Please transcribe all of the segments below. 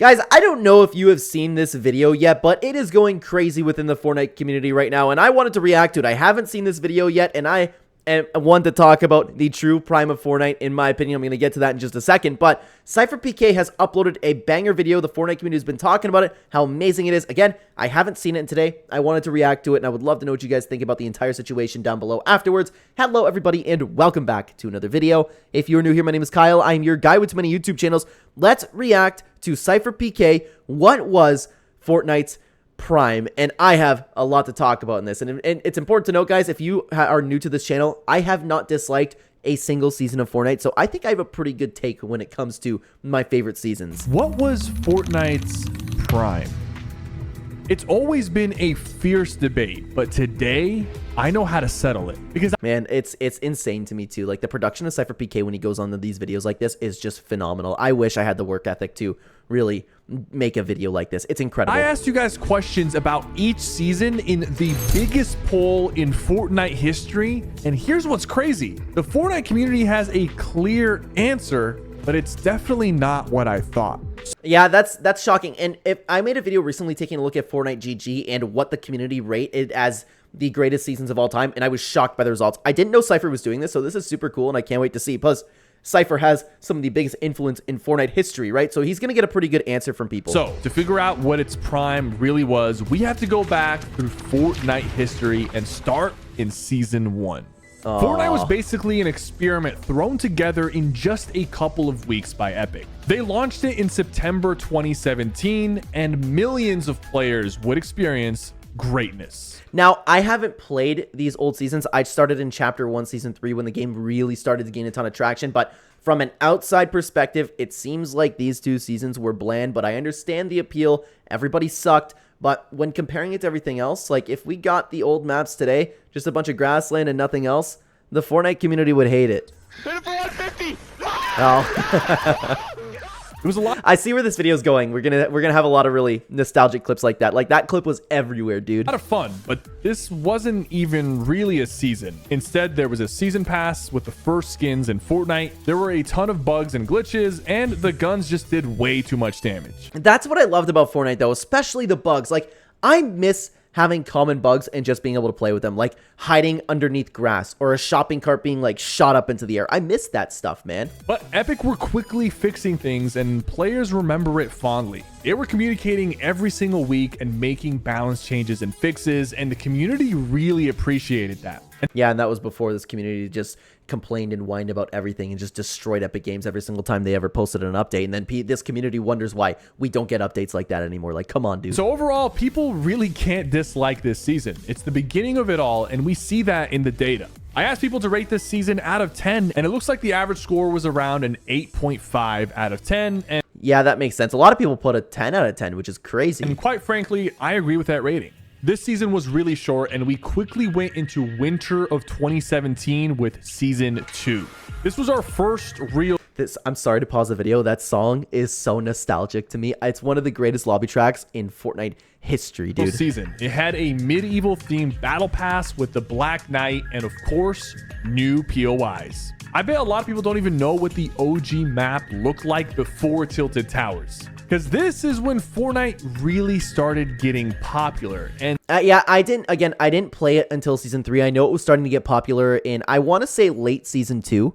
Guys, I don't know if you have seen this video yet, but it is going crazy within the Fortnite community right now, and I wanted to react to it. I haven't seen this video yet, and I want to talk about the true prime of Fortnite, in my opinion. I'm going to get to that in just a second, but SypherPK has uploaded a banger video. The Fortnite community has been talking about it, how amazing it is. Again, I haven't seen it today. I wanted to react to it, and I would love to know what you guys think about the entire situation down below afterwards. Hello, everybody, and welcome back to another video. If you're new here, my name is Kyle. I'm your guy with too many YouTube channels. Let's react to SypherPK. What was Fortnite's prime? And I have a lot to talk about in this, and it's important to note, guys, if you are new to this channel, I have not disliked a single season of Fortnite, so I think I have a pretty good take when it comes to my favorite seasons. What was Fortnite's prime? It's always been a fierce debate, but today I know how to settle it, because man, it's insane to me too. Like, the production of SypherPK when he goes on these videos like this is just phenomenal. I wish I had the work ethic to really make a video like this. It's incredible. I asked you guys questions about each season in the biggest poll in Fortnite history, and here's what's crazy. The Fortnite community has a clear answer, but it's definitely not what I thought. Yeah, that's shocking. And if I made a video recently taking a look at Fortnite GG and what the community rated as the greatest seasons of all time, and I was shocked by the results. I didn't know Sypher was doing this, so this is super cool, and I can't wait to see. Plus, Sypher has some of the biggest influence in Fortnite history, right? So he's going to get a pretty good answer from people. So to figure out what its prime really was, we have to go back through Fortnite history and start in Season 1. Fortnite was basically an experiment thrown together in just a couple of weeks by Epic. They launched it in September 2017, and millions of players would experience greatness. Now, I haven't played these old seasons. I started in Chapter 1, Season 3 when the game really started to gain a ton of traction, but from an outside perspective, it seems like these two seasons were bland, but I understand the appeal. Everybody sucked. But when comparing it to everything else, like, if we got the old maps today, just a bunch of grassland and nothing else, the Fortnite community would hate it. Hit it for 150. Oh. It was a lot. I see where this video is going. We're gonna have a lot of really nostalgic clips like that. Like, that clip was everywhere, dude. A lot of fun, but this wasn't even really a season. Instead, there was a season pass with the first skins in Fortnite. There were a ton of bugs and glitches, and the guns just did way too much damage. That's what I loved about Fortnite, though, especially the bugs. Like, I miss having common bugs and just being able to play with them, like hiding underneath grass or a shopping cart being like shot up into the air. I miss that stuff, man. But Epic were quickly fixing things, and players remember it fondly. They were communicating every single week and making balance changes and fixes, and the community really appreciated that. Yeah, and that was before this community just complained and whined about everything and just destroyed Epic Games every single time they ever posted an update. And then this community wonders why we don't get updates like that anymore. Like, come on, dude. So overall, people really can't dislike this season. It's the beginning of it all, and we see that in the data. I asked people to rate this season out of 10, and it looks like the average score was around an 8.5 out of 10. And yeah, that makes sense. A lot of people put a 10 out of 10, which is crazy. And quite frankly, I agree with that rating. This season was really short, and we quickly went into winter of 2017 with Season 2. This was our first real... I'm sorry to pause the video. That song is so nostalgic to me. It's one of the greatest lobby tracks in Fortnite history, dude. Season. It had a medieval themed battle pass with the Black Knight and, of course, new POIs. I bet a lot of people don't even know what the OG map looked like before Tilted Towers, because this is when Fortnite really started getting popular. And yeah, I didn't play it until Season 3. I know it was starting to get popular in, I want to say, late Season 2.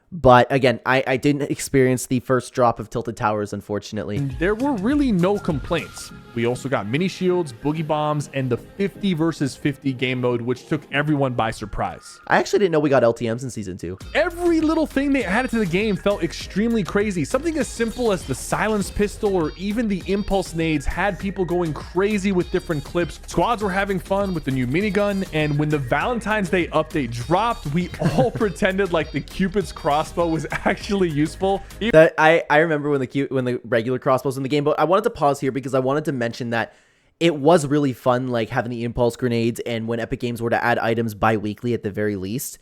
But again, I didn't experience the first drop of Tilted Towers, unfortunately. There were really no complaints. We also got mini shields, boogie bombs, and the 50 versus 50 game mode, which took everyone by surprise. I actually didn't know we got LTMs in Season 2. Every little thing they added to the game felt extremely crazy. Something as simple as the silence pistol or even the impulse nades had people going crazy with different clips. Squads were having fun with the new minigun, and when the Valentine's Day update dropped, we all pretended like the Cupid's crossbow was actually useful. I remember when the regular crossbow was in the game, but I wanted to pause here because I wanted to mention that it was really fun, like having the impulse grenades, and when Epic Games were to add items bi-weekly at the very least,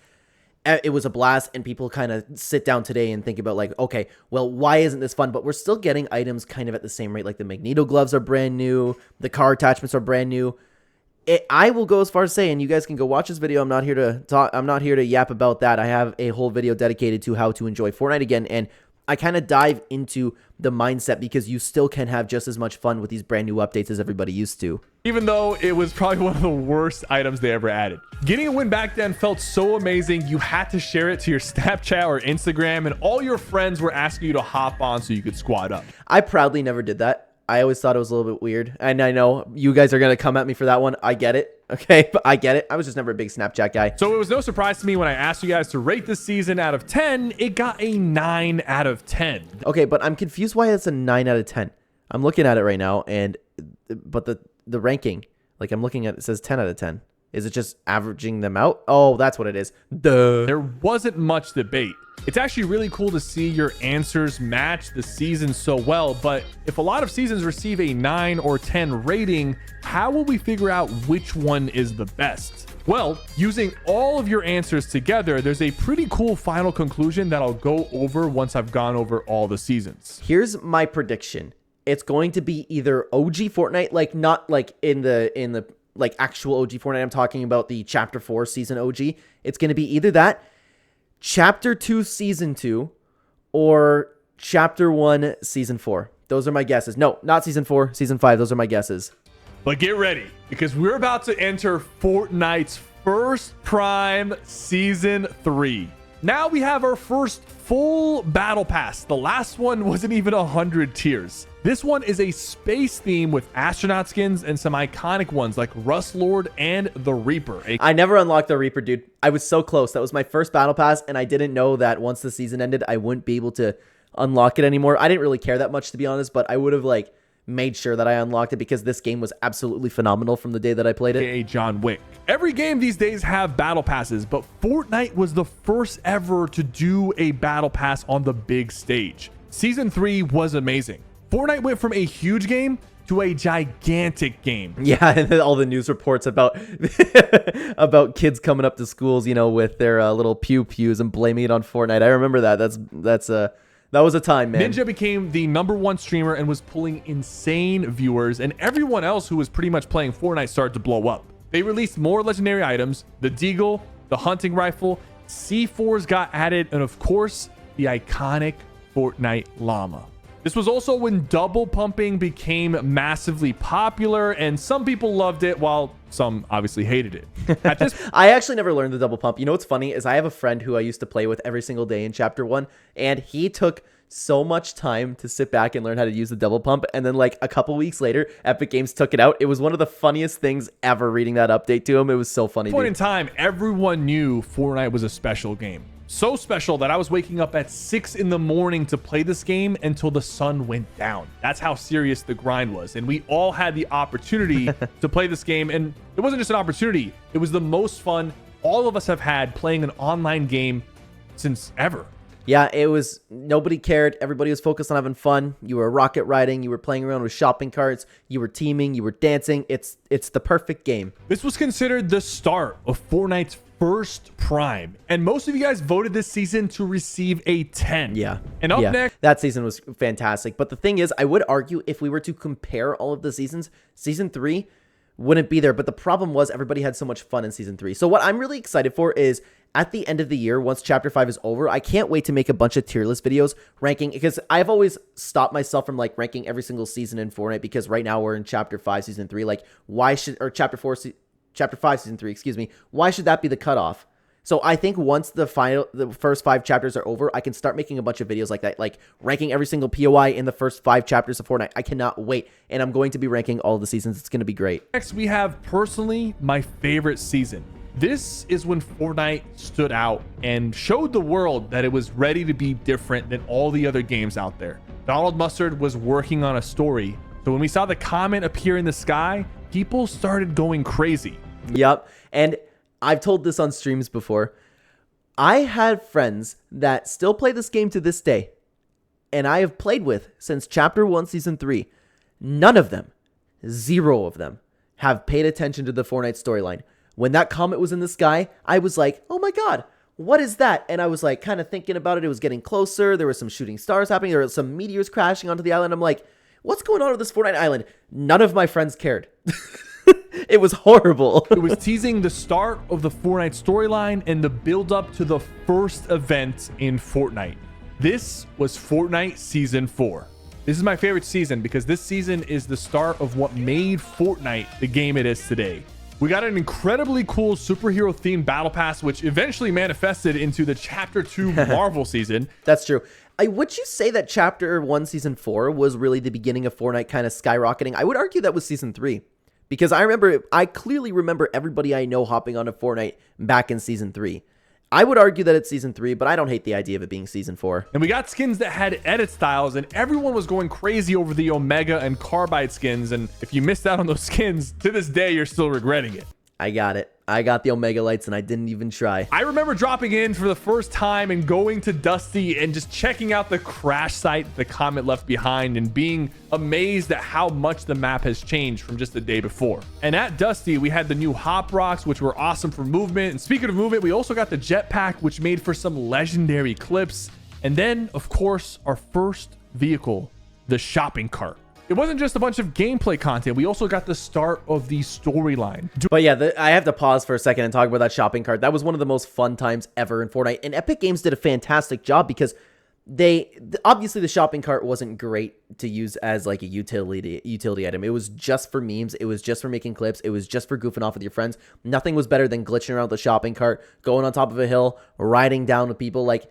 it was a blast. And people kind of sit down today and think about, like, okay, well, why isn't this fun? But we're still getting items kind of at the same rate. Like, the Magneto gloves are brand new, the car attachments are brand new. I will go as far as saying, you guys can go watch this video. I'm not here to talk. I'm not here to yap about that. I have a whole video dedicated to how to enjoy Fortnite again, and I kind of dive into the mindset because you still can have just as much fun with these brand new updates as everybody used to. Even though it was probably one of the worst items they ever added. Getting a win back then felt so amazing. You had to share it to your Snapchat or Instagram, and all your friends were asking you to hop on so you could squad up. I proudly never did that. I always thought it was a little bit weird. And I know you guys are going to come at me for that one. I get it. Okay, but I get it. I was just never a big Snapchat guy. So it was no surprise to me when I asked you guys to rate this season out of 10, it got a 9 out of 10. Okay, but I'm confused why it's a 9 out of 10. I'm looking at it right now, but the ranking, like I'm looking at it says 10 out of 10. Is it just averaging them out? Oh, that's what it is. Duh. There wasn't much debate. It's actually really cool to see your answers match the season so well, but if a lot of seasons receive a 9 or 10 rating, how will we figure out which one is the best? Well, using all of your answers together, there's a pretty cool final conclusion that I'll go over once I've gone over all the seasons. Here's my prediction. It's going to be either OG Fortnite, like not like in the like actual OG Fortnite. I'm talking about the Chapter 4 Season OG. It's going to be either that, Chapter 2 Season 2, or Chapter 1 Season 4. Those are my guesses. No, not Season 4, Season 5. Those are my guesses. But get ready, because we're about to enter Fortnite's first Prime Season 3. Now we have our first full battle pass. The last one wasn't even 100 tiers. This one is a space theme with astronaut skins and some iconic ones like Rust Lord and the Reaper. I never unlocked the Reaper, dude. I was so close. That was my first battle pass, and I didn't know that once the season ended, I wouldn't be able to unlock it anymore. I didn't really care that much, to be honest, but I would have like made sure that I unlocked it because this game was absolutely phenomenal from the day that I played it. AKA John Wick. Every game these days have battle passes, but Fortnite was the first ever to do a battle pass on the big stage. Season 3 was amazing. Fortnite went from a huge game to a gigantic game. Yeah, and then all the news reports about about kids coming up to schools, you know, with their little pew-pews and blaming it on Fortnite. I remember that. That was a time, man. Ninja became the #1 streamer and was pulling insane viewers, and everyone else who was pretty much playing Fortnite started to blow up. They released more legendary items, the Deagle, the hunting rifle, C4s got added, and of course, the iconic Fortnite llama. This was also when double pumping became massively popular, and some people loved it while some obviously hated it. At this I actually never learned the double pump. You know what's funny is I have a friend who I used to play with every single day in Chapter 1, and he took so much time to sit back and learn how to use the double pump, and then like a couple weeks later, Epic Games took it out. It was one of the funniest things ever reading that update to him. It was so funny. At this point in time, everyone knew Fortnite was a special game. So special that I was waking up at 6 in the morning to play this game until the sun went down. That's how serious the grind was. And we all had the opportunity to play this game. And it wasn't just an opportunity. It was the most fun all of us have had playing an online game since ever. Yeah, it was, nobody cared. Everybody was focused on having fun. You were rocket riding. You were playing around with shopping carts. You were teaming. You were dancing. It's the perfect game. This was considered the start of Fortnite's first Prime, and most of you guys voted this season to receive a 10. Yeah. And up next, that season was fantastic. But the thing is, I would argue if we were to compare all of the seasons, Season 3 wouldn't be there. But the problem was everybody had so much fun in Season 3. So what I'm really excited for is at the end of the year, once Chapter 5 is over, I can't wait to make a bunch of tier list videos ranking, because I've always stopped myself from like ranking every single season in Fortnite, because right now we're in Chapter 5 Season 3. Like, why should, or Chapter 5 Season 3, excuse me, why should that be the cutoff? So I think once the first 5 chapters are over, I can start making a bunch of videos like that, like ranking every single POI in the first 5 chapters of Fortnite. I cannot wait, and I'm going to be ranking all of the seasons. It's going to be great. Next, we have personally my favorite season. This is when Fortnite stood out and showed the world that it was ready to be different than all the other games out there. Donald Mustard was working on a story, so when we saw the comet appear in the sky, people started going crazy. Yep, and I've told this on streams before. I had friends that still play this game to this day, and I have played with since Chapter 1, Season 3. None of them, 0 of them, have paid attention to the Fortnite storyline. When that comet was in the sky, I was like, oh my god, what is that? And I was like kind of thinking about it. It was getting closer. There were some shooting stars happening. There were some meteors crashing onto the island. I'm like, what's going on with this Fortnite island? None of my friends cared. It was horrible. It was teasing the start of the Fortnite storyline and the build up to the first event in Fortnite. This was Fortnite Season 4. This is my favorite season because this season is the start of what made Fortnite the game it is today. We got an incredibly cool superhero themed battle pass, which eventually manifested into the Chapter 2 Marvel season. That's true. Would you say that Chapter 1 Season 4 was really the beginning of Fortnite kind of skyrocketing? I would argue that was Season 3. Because I clearly remember everybody I know hopping onto Fortnite back in Season 3. I would argue that it's Season 3, but I don't hate the idea of it being Season 4. And we got skins that had edit styles, and everyone was going crazy over the Omega and Carbide skins. And if you missed out on those skins, to this day, you're still regretting it. I got it. I got the Omega lights and I didn't even try. I remember dropping in for the first time and going to Dusty and just checking out the crash site the Comet left behind and being amazed at how much the map has changed from just the day before. And at Dusty, we had the new Hop Rocks, which were awesome for movement. And speaking of movement, we also got the Jetpack, which made for some legendary clips. And then, of course, our first vehicle, the shopping cart. It wasn't just a bunch of gameplay content. We also got the start of the storyline. But yeah, I have to pause for a second and talk about that shopping cart. That was one of the most fun times ever in Fortnite. And Epic Games did a fantastic job because obviously the shopping cart wasn't great to use as like a utility item. It was just for memes. It was just for making clips. It was just for goofing off with your friends. Nothing was better than glitching around the shopping cart, going on top of a hill, riding down with people. Like,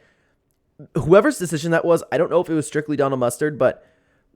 whoever's decision that was, I don't know if it was strictly Donald Mustard, but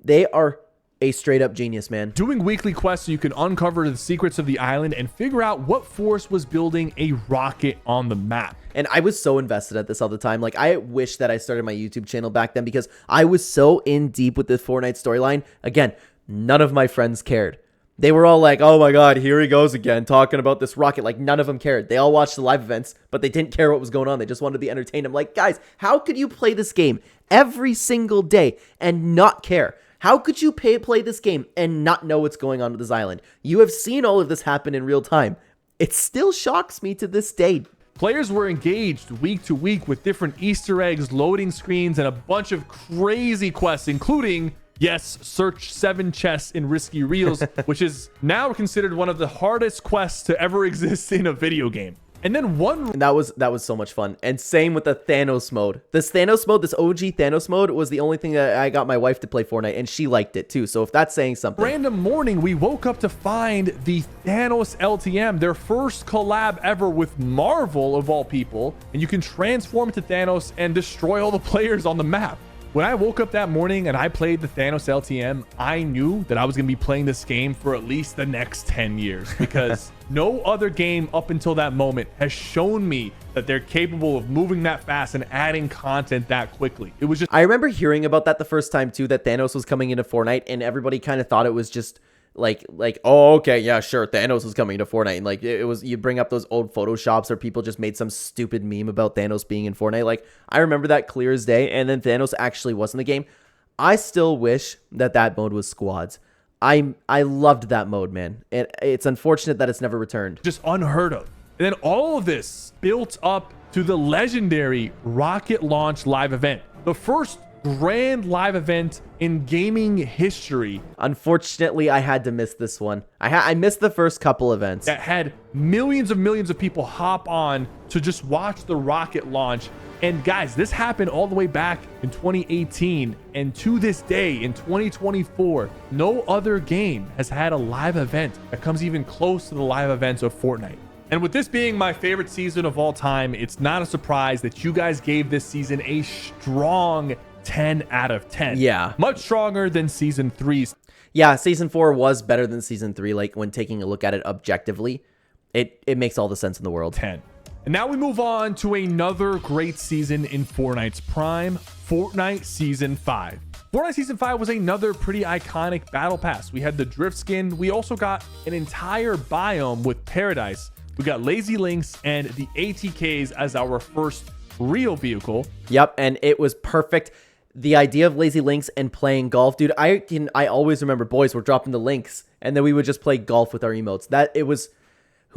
they are a straight up genius, man. Doing weekly quests so you can uncover the secrets of the island and figure out what force was building a rocket on the map. And I was so invested at this all the time. Like, I wish that I started my YouTube channel back then because I was so in deep with the Fortnite storyline. Again, none of my friends cared. They were all like, oh my god, here he goes again talking about this rocket. Like, none of them cared. They all watched the live events, but they didn't care what was going on. They just wanted to be entertained. I'm like, guys, how could you play this game every single day and not care? How could you play this game and not know what's going on with this island? You have seen all of this happen in real time. It still shocks me to this day. Players were engaged week to week with different Easter eggs, loading screens, and a bunch of crazy quests, including, yes, search 7 chests in Risky Reels, which is now considered one of the hardest quests to ever exist in a video game. And then that was so much fun. And same with the Thanos mode. This Thanos mode, this OG Thanos mode was the only thing that I got my wife to play Fortnite, and she liked it too. So if that's saying something. Random morning, we woke up to find the Thanos LTM, their first collab ever with Marvel of all people, and you can transform into Thanos and destroy all the players on the map. When I woke up that morning and I played the Thanos LTM, I knew that I was going to be playing this game for at least the next 10 years because no other game up until that moment has shown me that they're capable of moving that fast and adding content that quickly. It was just... I remember hearing about that the first time too, that Thanos was coming into Fortnite, and everybody kind of thought it was just like, oh, okay, yeah, sure, Thanos was coming to Fortnite. And like, it was, you bring up those old photoshops where people just made some stupid meme about Thanos being in Fortnite. Like, I remember that clear as day. And then Thanos actually was in the game. I still wish that mode was squads. I loved that mode, man. It's unfortunate that it's never returned. Just unheard of. And then all of this built up to the legendary rocket launch live event, the first grand live event in gaming history. Unfortunately, I had to miss this one. I missed the first couple events that had millions of people hop on to just watch the rocket launch. And guys, this happened all the way back in 2018, and to this day in 2024, no other game has had a live event that comes even close to the live events of Fortnite. And with this being my favorite season of all time, it's not a surprise that you guys gave this season a strong 10 out of 10. Yeah. Much stronger than season 3's. Yeah, season 4 was better than season 3. Like, when taking a look at it objectively, it makes all the sense in the world. 10. And now we move on to another great season in Fortnite's prime, Fortnite Season 5. Fortnite Season 5 was another pretty iconic battle pass. We had the drift skin. We also got an entire biome with Paradise. We got Lazy Links and the ATKs as our first real vehicle. Yep, and it was perfect. The idea of Lazy Links and playing golf, dude, I always remember, boys were dropping the links, and then we would just play golf with our emotes.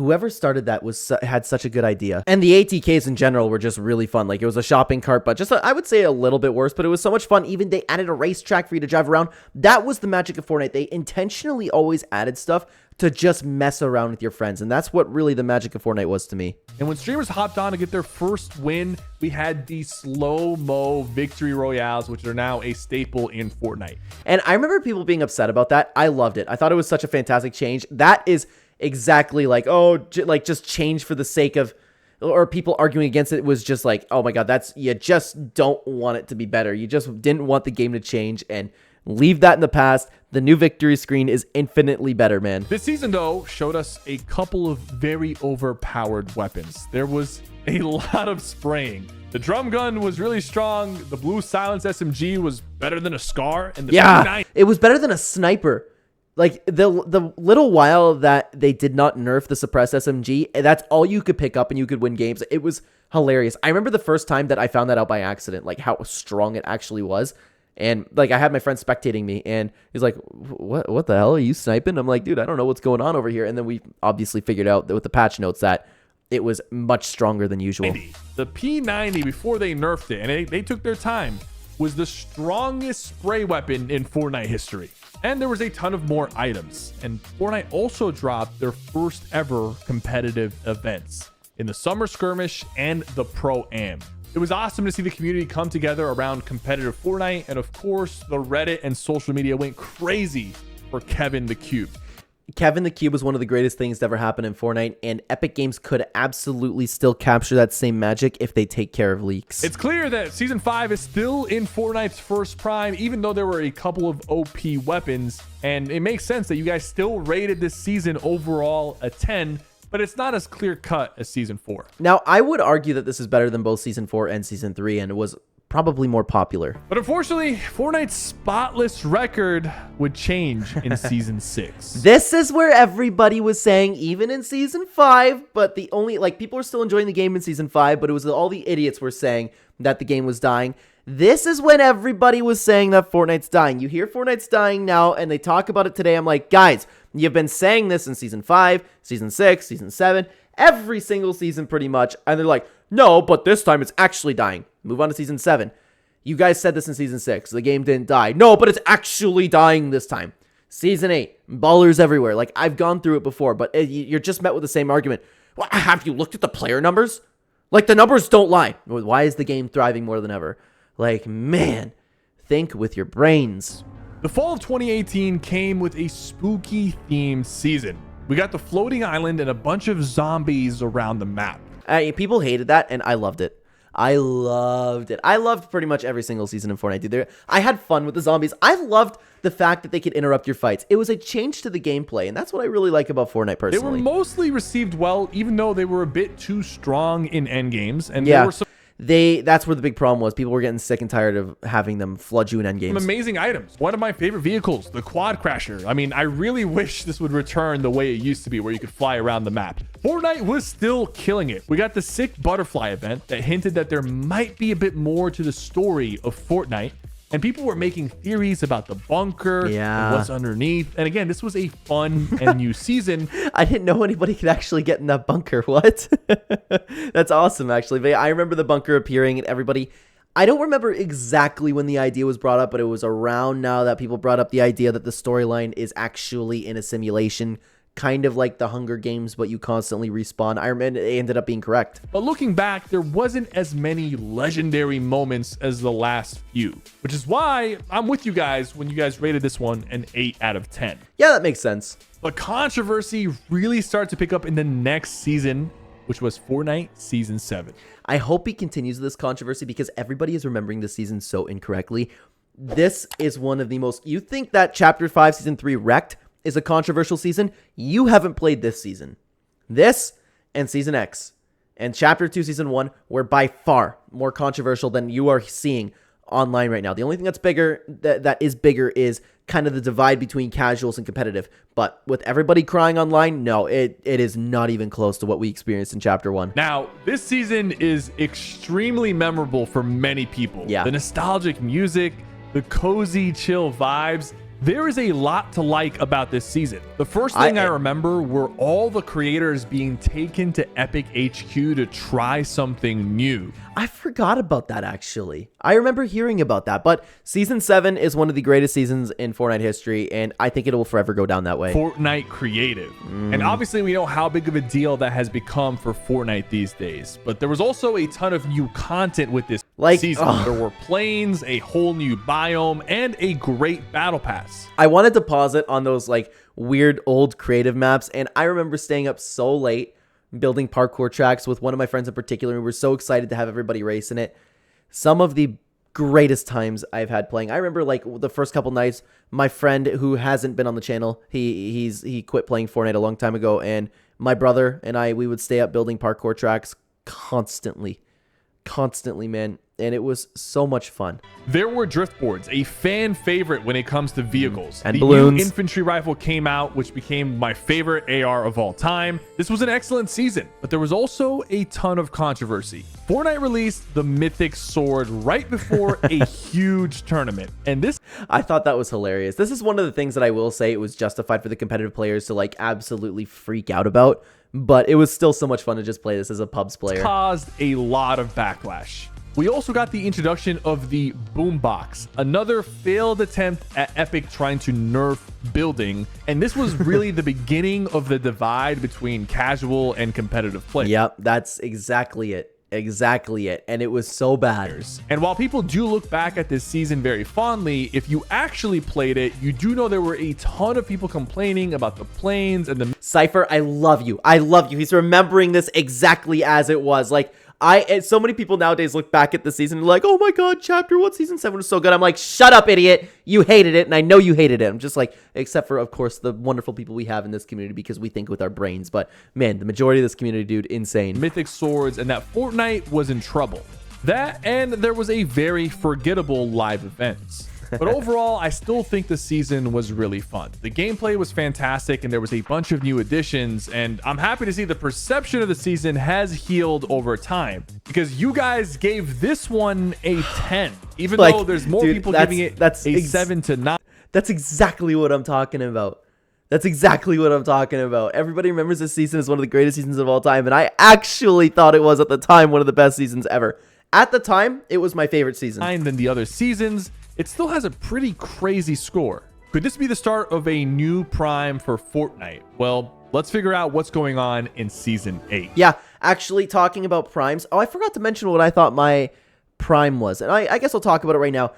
Whoever started that had such a good idea. And the ATKs in general were just really fun. Like, it was a shopping cart, but just, I would say a little bit worse, but it was so much fun. Even they added a racetrack for you to drive around. That was the magic of Fortnite. They intentionally always added stuff to just mess around with your friends. And that's what really the magic of Fortnite was to me. And when streamers hopped on to get their first win, we had the slow-mo victory royales, which are now a staple in Fortnite. And I remember people being upset about that. I loved it. I thought it was such a fantastic change. That is exactly like, oh, like just change for the sake of, or people arguing against it was just like, oh my God, that's, you just don't want it to be better. You just didn't want the game to change, and leave that in the past. The new victory screen is infinitely better, man. This season, though, showed us a couple of very overpowered weapons. There was a lot of spraying. The drum gun was really strong. The blue silence SMG was better than a SCAR. And the it was better than a sniper. Like, the little while that they did not nerf the suppressed SMG, that's all you could pick up and you could win games. It was hilarious. I remember the first time that I found that out by accident, like how strong it actually was. And like, I had my friend spectating me, and he's like, what the hell are you sniping? I'm like, dude, I don't know what's going on over here. And then we obviously figured out that with the patch notes that it was much stronger than usual. The P90, before they nerfed it, and they took their time, was the strongest spray weapon in Fortnite history. And there was a ton of more items. And Fortnite also dropped their first ever competitive events in the Summer Skirmish and the Pro-Am. It was awesome to see the community come together around competitive Fortnite. And of course, the Reddit and social media went crazy for Kevin the Cube. Kevin the Cube was one of the greatest things to ever happen in Fortnite, and Epic Games could absolutely still capture that same magic if they take care of leaks. It's clear that Season 5 is still in Fortnite's first prime, even though there were a couple of OP weapons, and it makes sense that you guys still rated this season overall a 10, but it's not as clear-cut as Season 4. Now, I would argue that this is better than both Season 4 and Season 3, and it was probably more popular. But unfortunately, Fortnite's spotless record would change in Season 6. This is where everybody was saying, even in Season 5, but the only, like, people were still enjoying the game in Season 5, but it was all the idiots were saying that the game was dying. This is when everybody was saying that Fortnite's dying. You hear Fortnite's dying now, and they talk about it today. I'm like, guys, you've been saying this in Season 5, Season 6, Season 7, every single season pretty much, and they're like, no, but this time it's actually dying. Move on to Season 7. You guys said this in Season 6. The game didn't die. No, but it's actually dying this time. Season 8. Ballers everywhere. Like, I've gone through it before, but you're just met with the same argument. Well, have you looked at the player numbers? Like, the numbers don't lie. Why is the game thriving more than ever? Like, man, think with your brains. The fall of 2018 came with a spooky themed season. We got the floating island and a bunch of zombies around the map. People hated that, and I loved it. I loved it. I loved pretty much every single season in Fortnite, dude. I had fun with the zombies. I loved the fact that they could interrupt your fights. It was a change to the gameplay, and that's what I really like about Fortnite personally. They were mostly received well, even though they were a bit too strong in endgames. And yeah. there were some That's where the big problem was. People were getting sick and tired of having them flood you in endgames. Some amazing items. One of my favorite vehicles, the Quad Crasher. I mean, I really wish this would return the way it used to be, where you could fly around the map. Fortnite was still killing it. We got the sick butterfly event that hinted that there might be a bit more to the story of Fortnite. And people were making theories about the bunker and what's underneath. And again, this was a fun and new season. I didn't know anybody could actually get in that bunker. What? That's awesome, actually. But I remember the bunker appearing and everybody... I don't remember exactly when the idea was brought up, but it was around now that people brought up the idea that the storyline is actually in a simulation, kind of like the Hunger Games, but you constantly respawn. I remember it ended up being correct. But looking back, there wasn't as many legendary moments as the last few, which is why I'm with you guys when you guys rated this one an 8 out of 10. Yeah, that makes sense. But controversy really started to pick up in the next season, which was Fortnite Season 7. I hope he continues this controversy because everybody is remembering this season so incorrectly. This is one of the most... You think that Chapter 5, Season 3 wrecked is a controversial season? You haven't played this season. This and Season X and Chapter 2, Season 1 were by far more controversial than you are seeing online right now. The only thing that's bigger, that is bigger, is kind of the divide between casuals and competitive. But with everybody crying online, no, it is not even close to what we experienced in Chapter 1. Now, this season is extremely memorable for many people. Yeah. The nostalgic music, the cozy, chill vibes, There is a lot to like about this season. The first thing I remember were all the creators being taken to Epic HQ to try something new. I forgot about that, actually. I remember hearing about that, but Season 7 is one of the greatest seasons in Fortnite history, and I think it will forever go down that way. Fortnite creative. And obviously we know how big of a deal that has become for Fortnite these days, but there was also a ton of new content with this season. There were planes, a whole new biome, and a great battle pass. I wanted to pause it on those like weird old creative maps, and I remember staying up so late building parkour tracks with one of my friends in particular. We were so excited to have everybody race in it. Some of the greatest times I've had playing. I remember like the first couple nights, my friend who hasn't been on the channel, he quit playing Fortnite a long time ago, and my brother and we would stay up building parkour tracks constantly, man. And it was so much fun. There were drift boards, a fan favorite when it comes to vehicles. And balloons. New infantry rifle came out, which became my favorite AR of all time. This was an excellent season, but there was also a ton of controversy. Fortnite released the mythic sword right before a huge tournament. And I thought that was hilarious. This is one of the things that I will say it was justified for the competitive players to like absolutely freak out about, but it was still so much fun to just play this as a pubs player. Caused a lot of backlash. We also got the introduction of the boombox, another failed attempt at Epic trying to nerf building, and this was really the beginning of the divide between casual and competitive play. Yep, that's exactly it. And it was so bad. And while people do look back at this season very fondly, if you actually played it, you do know there were a ton of people complaining about the planes and the... Sypher, I love you. He's remembering this exactly as it was. Like, so many people nowadays look back at the season and like, oh my god, chapter 1 season 7 was so good. I'm like, shut up, idiot. You hated it, and I know you hated it. I'm just like, except for, of course, the wonderful people we have in this community because we think with our brains. But man, the majority of this community, dude, insane. Mythic swords, and that Fortnite was in trouble. That, and there was a very forgettable live events. But overall, I still think the season was really fun. The gameplay was fantastic, and there was a bunch of new additions, and I'm happy to see the perception of the season has healed over time, because you guys gave this one a 10, even though there's more people giving it a 7 to 9. That's exactly what I'm talking about. Everybody remembers this season as one of the greatest seasons of all time, and I actually thought it was at the time one of the best seasons ever. At the time, it was my favorite season. Than the other seasons, it still has a pretty crazy score. Could this be the start of a new prime for Fortnite? Well, let's figure out what's going on in Season 8. Yeah, actually, talking about primes. Oh, I forgot to mention what I thought my prime was. And I guess I'll talk about it right now.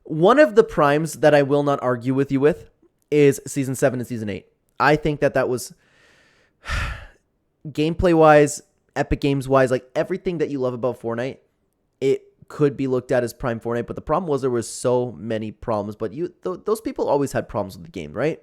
One of the primes that I will not argue with you with is Season 7 and Season 8. I think that was gameplay-wise, Epic Games-wise, like everything that you love about Fortnite, it could be looked at as prime Fortnite, but the problem was there was so many problems. But those people always had problems with the game, right?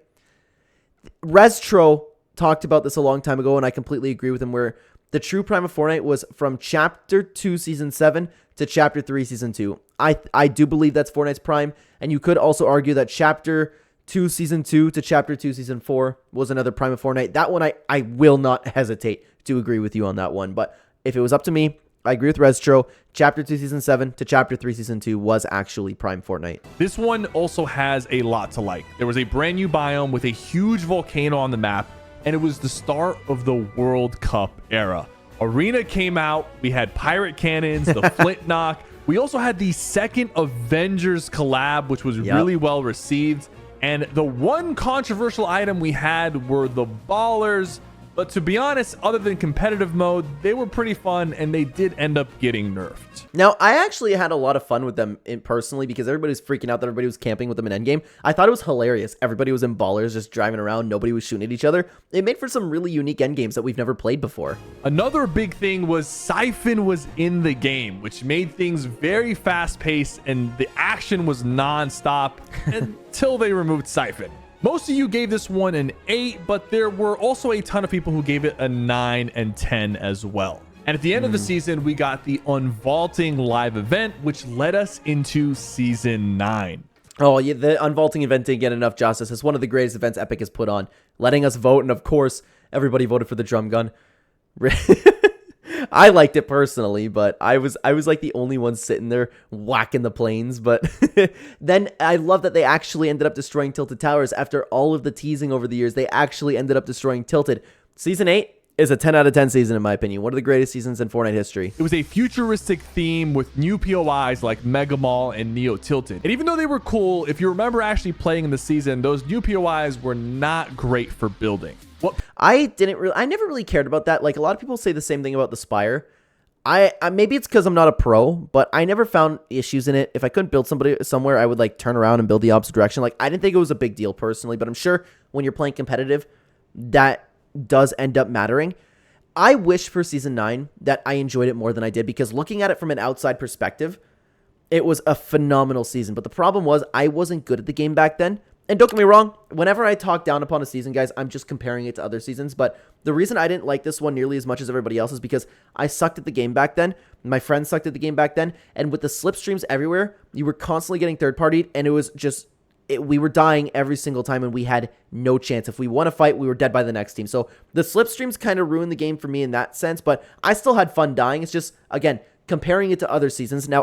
Restro talked about this a long time ago, and I completely agree with him, where the true prime of Fortnite was from Chapter 2 Season 7 to Chapter 3 Season 2. I do believe that's Fortnite's prime, and you could also argue that Chapter 2 Season 2 to Chapter 2 Season 4 was another prime of Fortnite. That one, I will not hesitate to agree with you on that one, but if it was up to me, I agree with Restro. Chapter 2 Season 7 to Chapter 3 Season 2 was actually prime Fortnite. This one also has a lot to like. There was a brand new biome with a huge volcano on the map, and it was the start of the World Cup era. Arena came out, we had pirate cannons, the flint knock. We also had the second Avengers collab, which was really well received. And the one controversial item we had were the ballers. But to be honest, other than competitive mode, they were pretty fun, and they did end up getting nerfed. Now, I actually had a lot of fun with them personally, because everybody was freaking out that everybody was camping with them in endgame. I thought it was hilarious. Everybody was in ballers, just driving around. Nobody was shooting at each other. It made for some really unique endgames that we've never played before. Another big thing was Sypher was in the game, which made things very fast-paced, and the action was non-stop until they removed Sypher. Most of you gave this one an 8, but there were also a ton of people who gave it a 9 and 10 as well. And at the end of the season, we got the Unvaulting live event, which led us into Season 9. Oh, yeah, the Unvaulting event didn't get enough justice. It's one of the greatest events Epic has put on, letting us vote, and of course, everybody voted for the drum gun. I liked it personally, but I was like the only one sitting there whacking the planes. But then I love that they actually ended up destroying Tilted Towers after all of the teasing over the years. They actually ended up destroying Tilted. Season 8 is a 10 out of 10 season in my opinion. One of the greatest seasons in Fortnite history. It was a futuristic theme with new POIs like Mega Mall and Neo Tilted. And even though they were cool, if you remember actually playing in the season, those new POIs were not great for building. I never really cared about that. Like, a lot of people say the same thing about the Spire. I maybe it's because I'm not a pro, but I never found issues in it. If I couldn't build somebody somewhere, I would like turn around and build the opposite direction. Like, I didn't think it was a big deal personally, but I'm sure when you're playing competitive, that does end up mattering. I wish for season 9 that I enjoyed it more than I did, because looking at it from an outside perspective, it was a phenomenal season. But the problem was I wasn't good at the game back then. And don't get me wrong, whenever I talk down upon a season, guys, I'm just comparing it to other seasons. But the reason I didn't like this one nearly as much as everybody else is because I sucked at the game back then. My friends sucked at the game back then. And with the slipstreams everywhere, you were constantly getting third-partied, and it was just... we were dying every single time, and we had no chance. If we won a fight, we were dead by the next team. So the slipstreams kind of ruined the game for me in that sense, but I still had fun dying. It's just, again, comparing it to other seasons. Now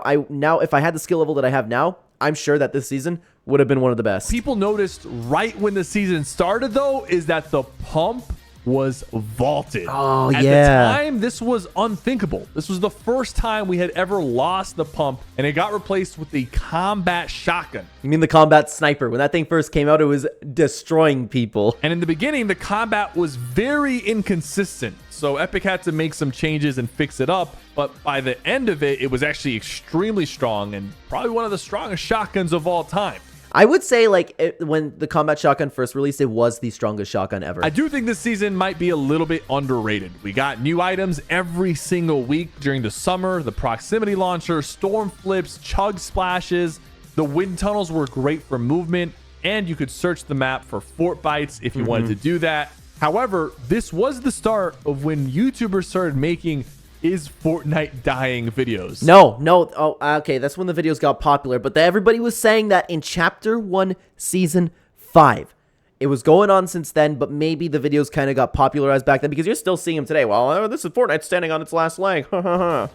if I had the skill level that I have now, I'm sure that this season would have been one of the best. People noticed right when the season started, though, is that the pump was vaulted. Oh, At yeah. the time, this was unthinkable. This was the first time we had ever lost the pump, and it got replaced with the combat shotgun. You mean the combat sniper? When that thing first came out, it was destroying people. And in the beginning, the combat was very inconsistent, so Epic had to make some changes and fix it up, but by the end of it, it was actually extremely strong and probably one of the strongest shotguns of all time. I would say, like, when the combat shotgun first released, it was the strongest shotgun ever. I do think this season might be a little bit underrated. We got new items every single week during the summer. The proximity launcher, storm flips, chug splashes. The wind tunnels were great for movement, and you could search the map for fort bites if you wanted to do that. However, this was the start of when YouTubers started making "Is Fortnite dying?" videos. No. Oh, okay. That's when the videos got popular. But everybody was saying that in Chapter 1, Season 5. It was going on since then, but maybe the videos kind of got popularized back then, because you're still seeing them today. Well, this is Fortnite standing on its last leg.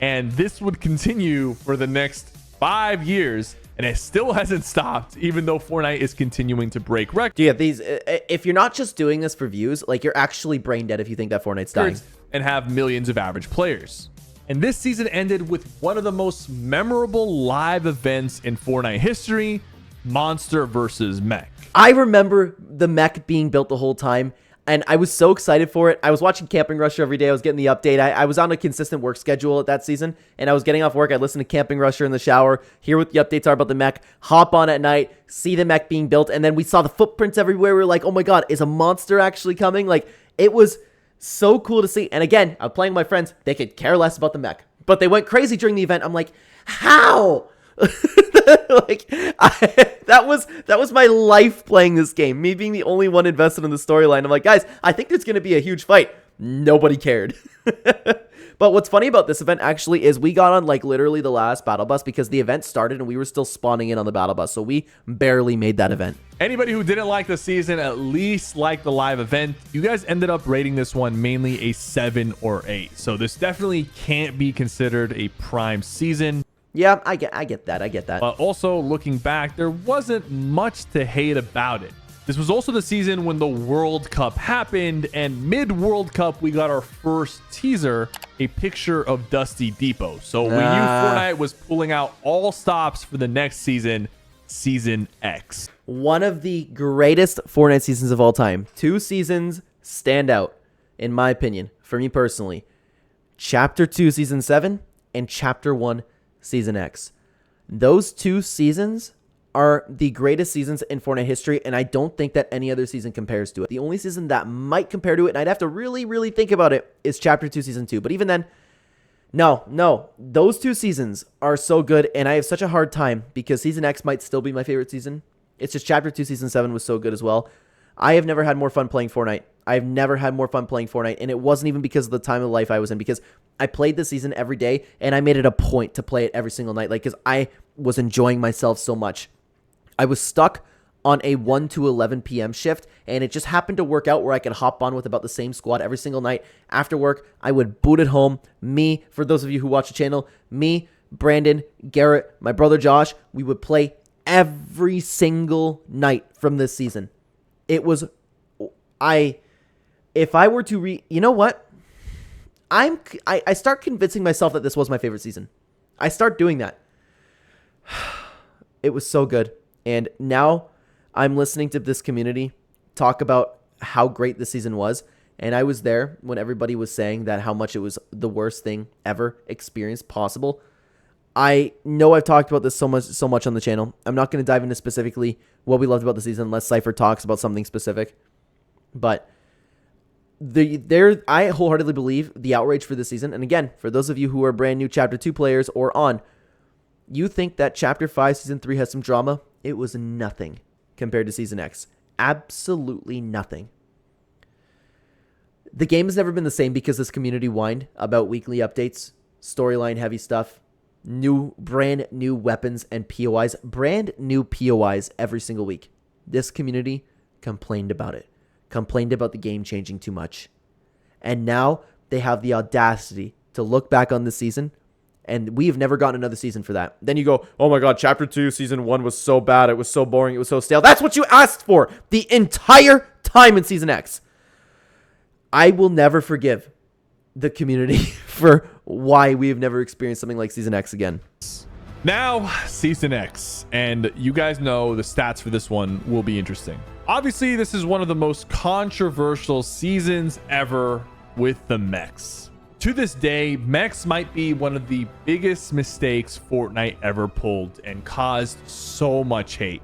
And this would continue for the next 5 years, and it still hasn't stopped, even though Fortnite is continuing to break records. Yeah, if you're not just doing this for views, like, you're actually brain dead if you think that Fortnite's dying. And have millions of average players. And this season ended with one of the most memorable live events in Fortnite history, Monster versus Mech. I remember the mech being built the whole time, and I was so excited for it. I was watching Camping Rusher every day. I was getting the update. I was on a consistent work schedule at that season, and I was getting off work. I listened to Camping Rusher in the shower, hear what the updates are about the mech, hop on at night, see the mech being built, and then we saw the footprints everywhere. We were like, oh my god, is a monster actually coming? Like, it was so cool to see. And again, I'm playing with my friends. They could care less about the mech, but they went crazy during the event. I'm like, how? Like, that was my life playing this game. Me being the only one invested in the storyline. I'm like, guys, I think there's going to be a huge fight. Nobody cared. But what's funny about this event actually is we got on like literally the last battle bus, because the event started and we were still spawning in on the battle bus. So we barely made that event. Anybody who didn't like the season at least liked the live event. You guys ended up rating this one mainly a 7 or 8. So this definitely can't be considered a prime season. Yeah, I get that. But also, looking back, there wasn't much to hate about it. This was also the season when the World Cup happened, and mid-World Cup, we got our first teaser, a picture of Dusty Depot. So we knew Fortnite was pulling out all stops for the next season, Season X. One of the greatest Fortnite seasons of all time. 2 seasons stand out, in my opinion, for me personally. Chapter 2, Season 7, and Chapter 1, Season X. Those 2 seasons are the greatest seasons in Fortnite history, and I don't think that any other season compares to it. The only season that might compare to it, and I'd have to really, really think about it, is Chapter 2, Season 2. But even then, no. Those 2 seasons are so good, and I have such a hard time, because Season X might still be my favorite season. It's just Chapter 2, Season 7 was so good as well. I have never had more fun playing Fortnite. I've never had more fun playing Fortnite, and it wasn't even because of the time of life I was in, because I played this season every day, and I made it a point to play it every single night, like, because I was enjoying myself so much. I was stuck on a 1 to 11 p.m. shift, and it just happened to work out where I could hop on with about the same squad every single night. After work, I would boot it home. Me, for those of you who watch the channel, me, Brandon, Garrett, my brother Josh, we would play every single night from this season. It was, if I were to you know what? I start convincing myself that this was my favorite season. I start doing that. It was so good. And now I'm listening to this community talk about how great this season was. And I was there when everybody was saying that how much it was the worst thing ever experienced possible. I know I've talked about this so much on the channel. I'm not going to dive into specifically what we loved about the season unless Sypher talks about something specific. But I wholeheartedly believe the outrage for this season. And again, for those of you who are brand new Chapter 2 players or on, you think that Chapter 5 Season 3 has some drama? It was nothing compared to Season X. Absolutely nothing. The game has never been the same because this community whined about weekly updates, storyline heavy stuff, brand new weapons and POIs, brand new POIs every single week. This community complained about it, complained about the game changing too much. And now they have the audacity to look back on this season, and we have never gotten another season for that. Then you go, oh my God, Chapter 2, Season 1 was so bad. It was so boring. It was so stale. That's what you asked for the entire time in Season X. I will never forgive the community for why we have never experienced something like Season X again. Now, Season X, and you guys know the stats for this one will be interesting. Obviously, this is one of the most controversial seasons ever with the mechs. To this day, mechs might be one of the biggest mistakes Fortnite ever pulled and caused so much hate.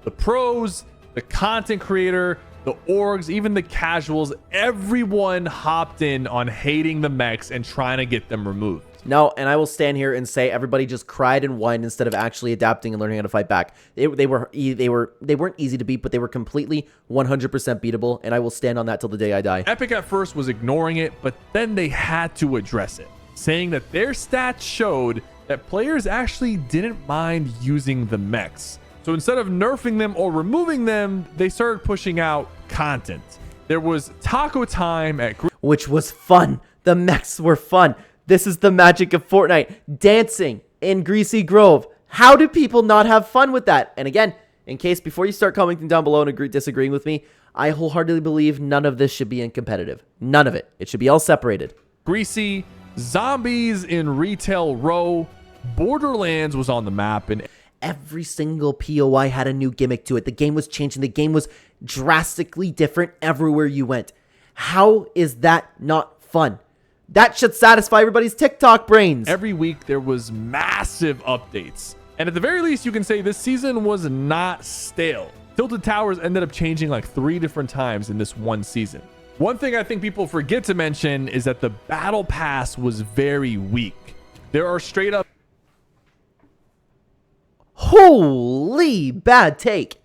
The pros, the content creator, the orgs, even the casuals, everyone hopped in on hating the mechs and trying to get them removed. No, and I will stand here and say everybody just cried and whined instead of actually adapting and learning how to fight back. They weren't easy to beat, but they were completely 100% beatable, and I will stand on that till the day I die. Epic at first was ignoring it, but then they had to address it, saying that their stats showed that players actually didn't mind using the mechs. So instead of nerfing them or removing them, they started pushing out content. There was taco time at which was fun. The mechs were fun. This is the magic of Fortnite. Dancing in Greasy Grove. How do people not have fun with that? And again, in case before you start commenting down below and disagreeing with me, I wholeheartedly believe none of this should be in competitive. None of it. It should be all separated. Greasy, zombies in Retail Row, Borderlands was on the map, and every single POI had a new gimmick to it. The game was changing. The game was drastically different everywhere you went. How is that not fun? That should satisfy everybody's TikTok brains. Every week there was massive updates. And at the very least, you can say this season was not stale. Tilted Towers ended up changing like 3 different times in this one season. One thing I think people forget to mention is that the Battle Pass was very weak. There are straight up... Holy bad take.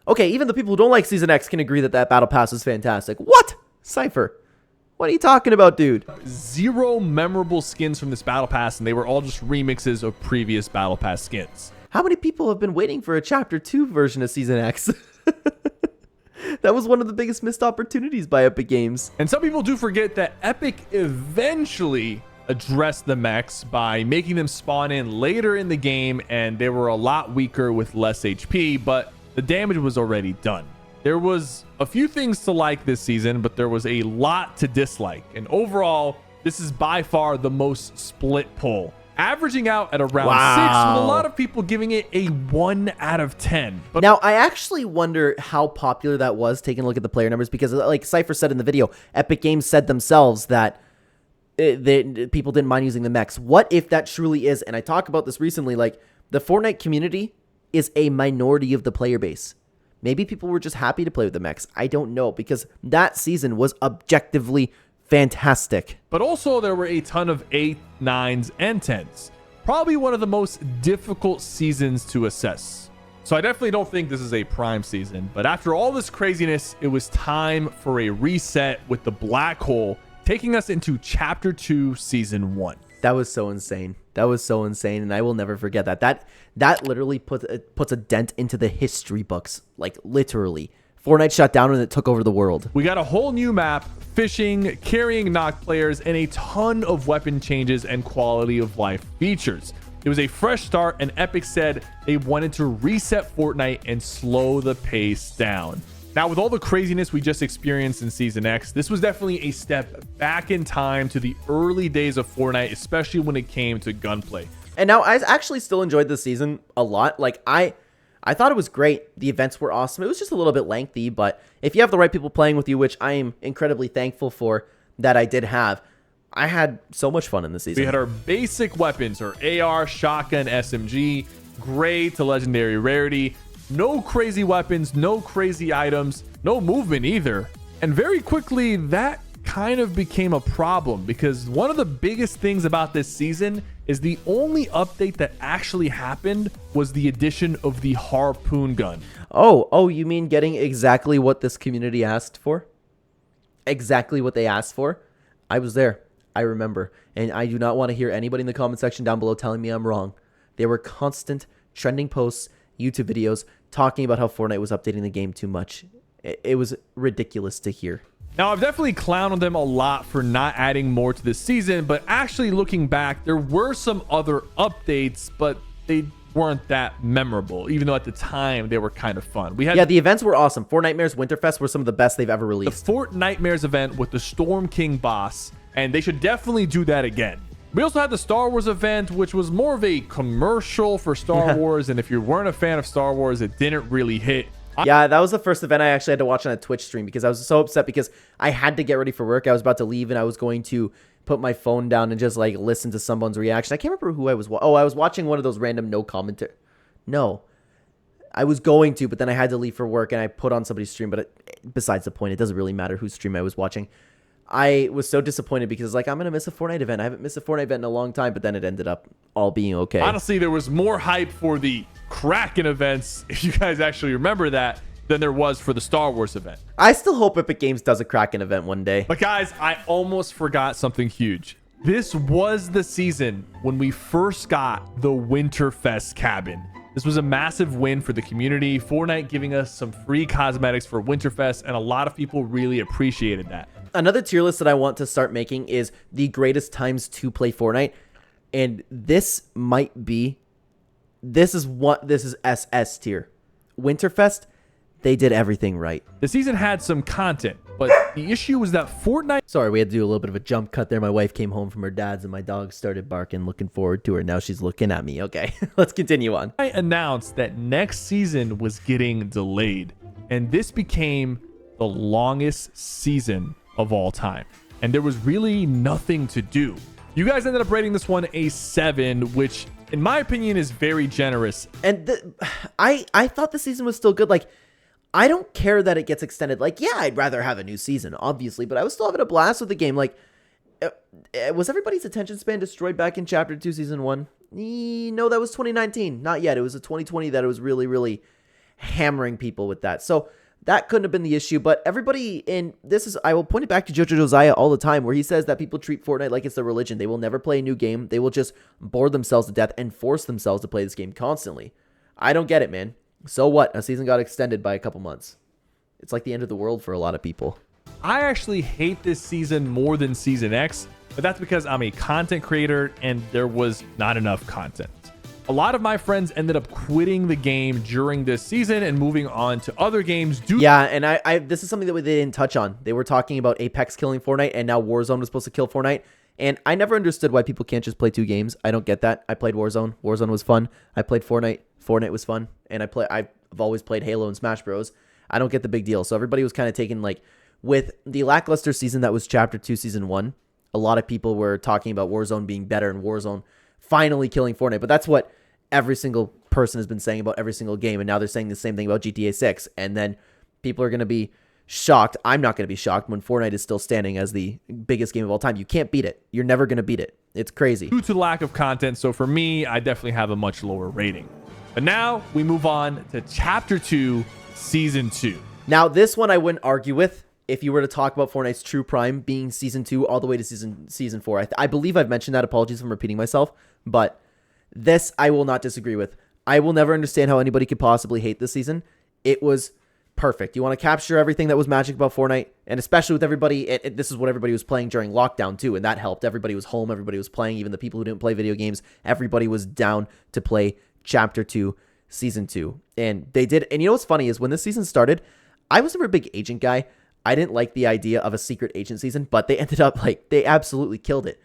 Okay, even the people who don't like Season X can agree that Battle Pass is fantastic. What? Sypher, what are you talking about, dude? 0 memorable skins from this Battle Pass, and they were all just remixes of previous Battle Pass skins. How many people have been waiting for a Chapter 2 version of Season X? That was one of the biggest missed opportunities by Epic Games. And some people do forget that Epic eventually addressed the mechs by making them spawn in later in the game, and they were a lot weaker with less HP, but the damage was already done. There was a few things to like this season, but there was a lot to dislike. And overall, this is by far the most split poll, averaging out at around 6, with a lot of people giving it a 1 out of 10. But now, I actually wonder how popular that was, taking a look at the player numbers, because like Sypher said in the video, Epic Games said themselves that people didn't mind using the mechs. What if that truly is, and I talk about this recently, like the Fortnite community is a minority of the player base. Maybe people were just happy to play with the mechs. I don't know, because that season was objectively fantastic. But also there were a ton of 8s, 9s, and 10s. Probably one of the most difficult seasons to assess. So I definitely don't think this is a prime season. But after all this craziness, it was time for a reset with the black hole taking us into Chapter 2, Season 1. That was so insane. That was so insane, and I will never forget that. That literally puts a dent into the history books, like literally. Fortnite shut down and it took over the world. We got a whole new map, fishing, carrying knock players, and a ton of weapon changes and quality of life features. It was a fresh start, and Epic said they wanted to reset Fortnite and slow the pace down. Now, with all the craziness we just experienced in Season X, this was definitely a step back in time to the early days of Fortnite, especially when it came to gunplay. And now I actually still enjoyed this season a lot. Like, I thought it was great. The events were awesome. It was just a little bit lengthy, but if you have the right people playing with you, which I am incredibly thankful for that I did have, I had so much fun in this season. We had our basic weapons, our AR, shotgun, SMG, gray to legendary rarity. No crazy weapons, no crazy items, no movement either. And very quickly, that kind of became a problem because one of the biggest things about this season is the only update that actually happened was the addition of the harpoon gun. Oh, you mean getting exactly what this community asked for? Exactly what they asked for? I was there. I remember. And I do not want to hear anybody in the comment section down below telling me I'm wrong. There were constant trending posts, YouTube videos, talking about how Fortnite was updating the game too much. It was ridiculous to hear. Now, I've definitely clowned on them a lot for not adding more to this season, but actually looking back, there were some other updates, but they weren't that memorable, even though at the time they were kind of fun. Yeah, the events were awesome. Fortnitemares Winterfest were some of the best they've ever released. The Fortnitemares event with the Storm King boss, and they should definitely do that again. We also had the Star Wars event, which was more of a commercial for Star Wars. And if you weren't a fan of Star Wars, it didn't really hit. Yeah, that was the first event I actually had to watch on a Twitch stream because I was so upset because I had to get ready for work. I was about to leave and I was going to put my phone down and just like listen to someone's reaction. I can't remember who I was. I was watching one of those random no commentary. No, I was going to, but then I had to leave for work and I put on somebody's stream. But besides the point, it doesn't really matter whose stream I was watching. I was so disappointed because like I'm going to miss a Fortnite event. I haven't missed a Fortnite event in a long time, but then it ended up all being okay. Honestly, there was more hype for the Kraken events, if you guys actually remember that, than there was for the Star Wars event. I still hope Epic Games does a Kraken event one day. But guys, I almost forgot something huge. This was the season when we first got the Winterfest cabin. This was a massive win for the community. Fortnite giving us some free cosmetics for Winterfest, and a lot of people really appreciated that. Another tier list that I want to start making is the greatest times to play Fortnite. And this might be, this is SS tier. Winterfest, they did everything right. The season had some content, but the issue was that Fortnite... Sorry, we had to do a little bit of a jump cut there. My wife came home from her dad's and my dog started barking, looking forward to her. Now she's looking at me. Okay, let's continue on. I announced that next season was getting delayed, and this became the longest season of all time. And there was really nothing to do. You guys ended up rating this one a 7, which in my opinion is very generous. And I thought the season was still good. Like, I don't care that it gets extended. Like, yeah, I'd rather have a new season, obviously, but I was still having a blast with the game. Like, was everybody's attention span destroyed back in Chapter 2, Season 1? No, that was 2019. Not yet. It was a 2020 that it was really, really hammering people with that. So that couldn't have been the issue, but everybody in this is, I will point it back to Jojo Josiah all the time, where he says that people treat Fortnite like it's their religion. They will never play a new game. They will just bore themselves to death and force themselves to play this game constantly. I don't get it, man. So what? A season got extended by a couple months. It's like the end of the world for a lot of people. I actually hate this season more than Season X, but that's because I'm a content creator and there was not enough content. A lot of my friends ended up quitting the game during this season and moving on to other games. Yeah, and I this is something that they didn't touch on. They were talking about Apex killing Fortnite, and now Warzone was supposed to kill Fortnite. And I never understood why people can't just play two games. I don't get that. I played Warzone. Warzone was fun. I played Fortnite. Fortnite was fun. And I've always played Halo and Smash Bros. I don't get the big deal. So everybody was kind of taking, like, with the lackluster season that was Chapter 2, Season 1, a lot of people were talking about Warzone being better and Warzone finally killing Fortnite. But that's what every single person has been saying about every single game. And now they're saying the same thing about GTA 6. And then people are going to be shocked. I'm not going to be shocked when Fortnite is still standing as the biggest game of all time. You can't beat it. You're never going to beat it. It's crazy. Due to the lack of content. So for me, I definitely have a much lower rating. But now we move on to Chapter 2, Season 2. Now, this one I wouldn't argue with if you were to talk about Fortnite's true prime being Season 2 all the way to Season 4. I believe I've mentioned that. Apologies if I'm repeating myself. But this I will not disagree with. I will never understand how anybody could possibly hate this season. It was perfect. You want to capture everything that was magic about Fortnite, and especially with everybody, this is what everybody was playing during lockdown too, and that helped. Everybody was home, everybody was playing, even the people who didn't play video games, everybody was down to play Chapter 2, Season 2. And they did, and you know what's funny is when this season started, I was never a big agent guy. I didn't like the idea of a secret agent season, but they ended up, they absolutely killed it.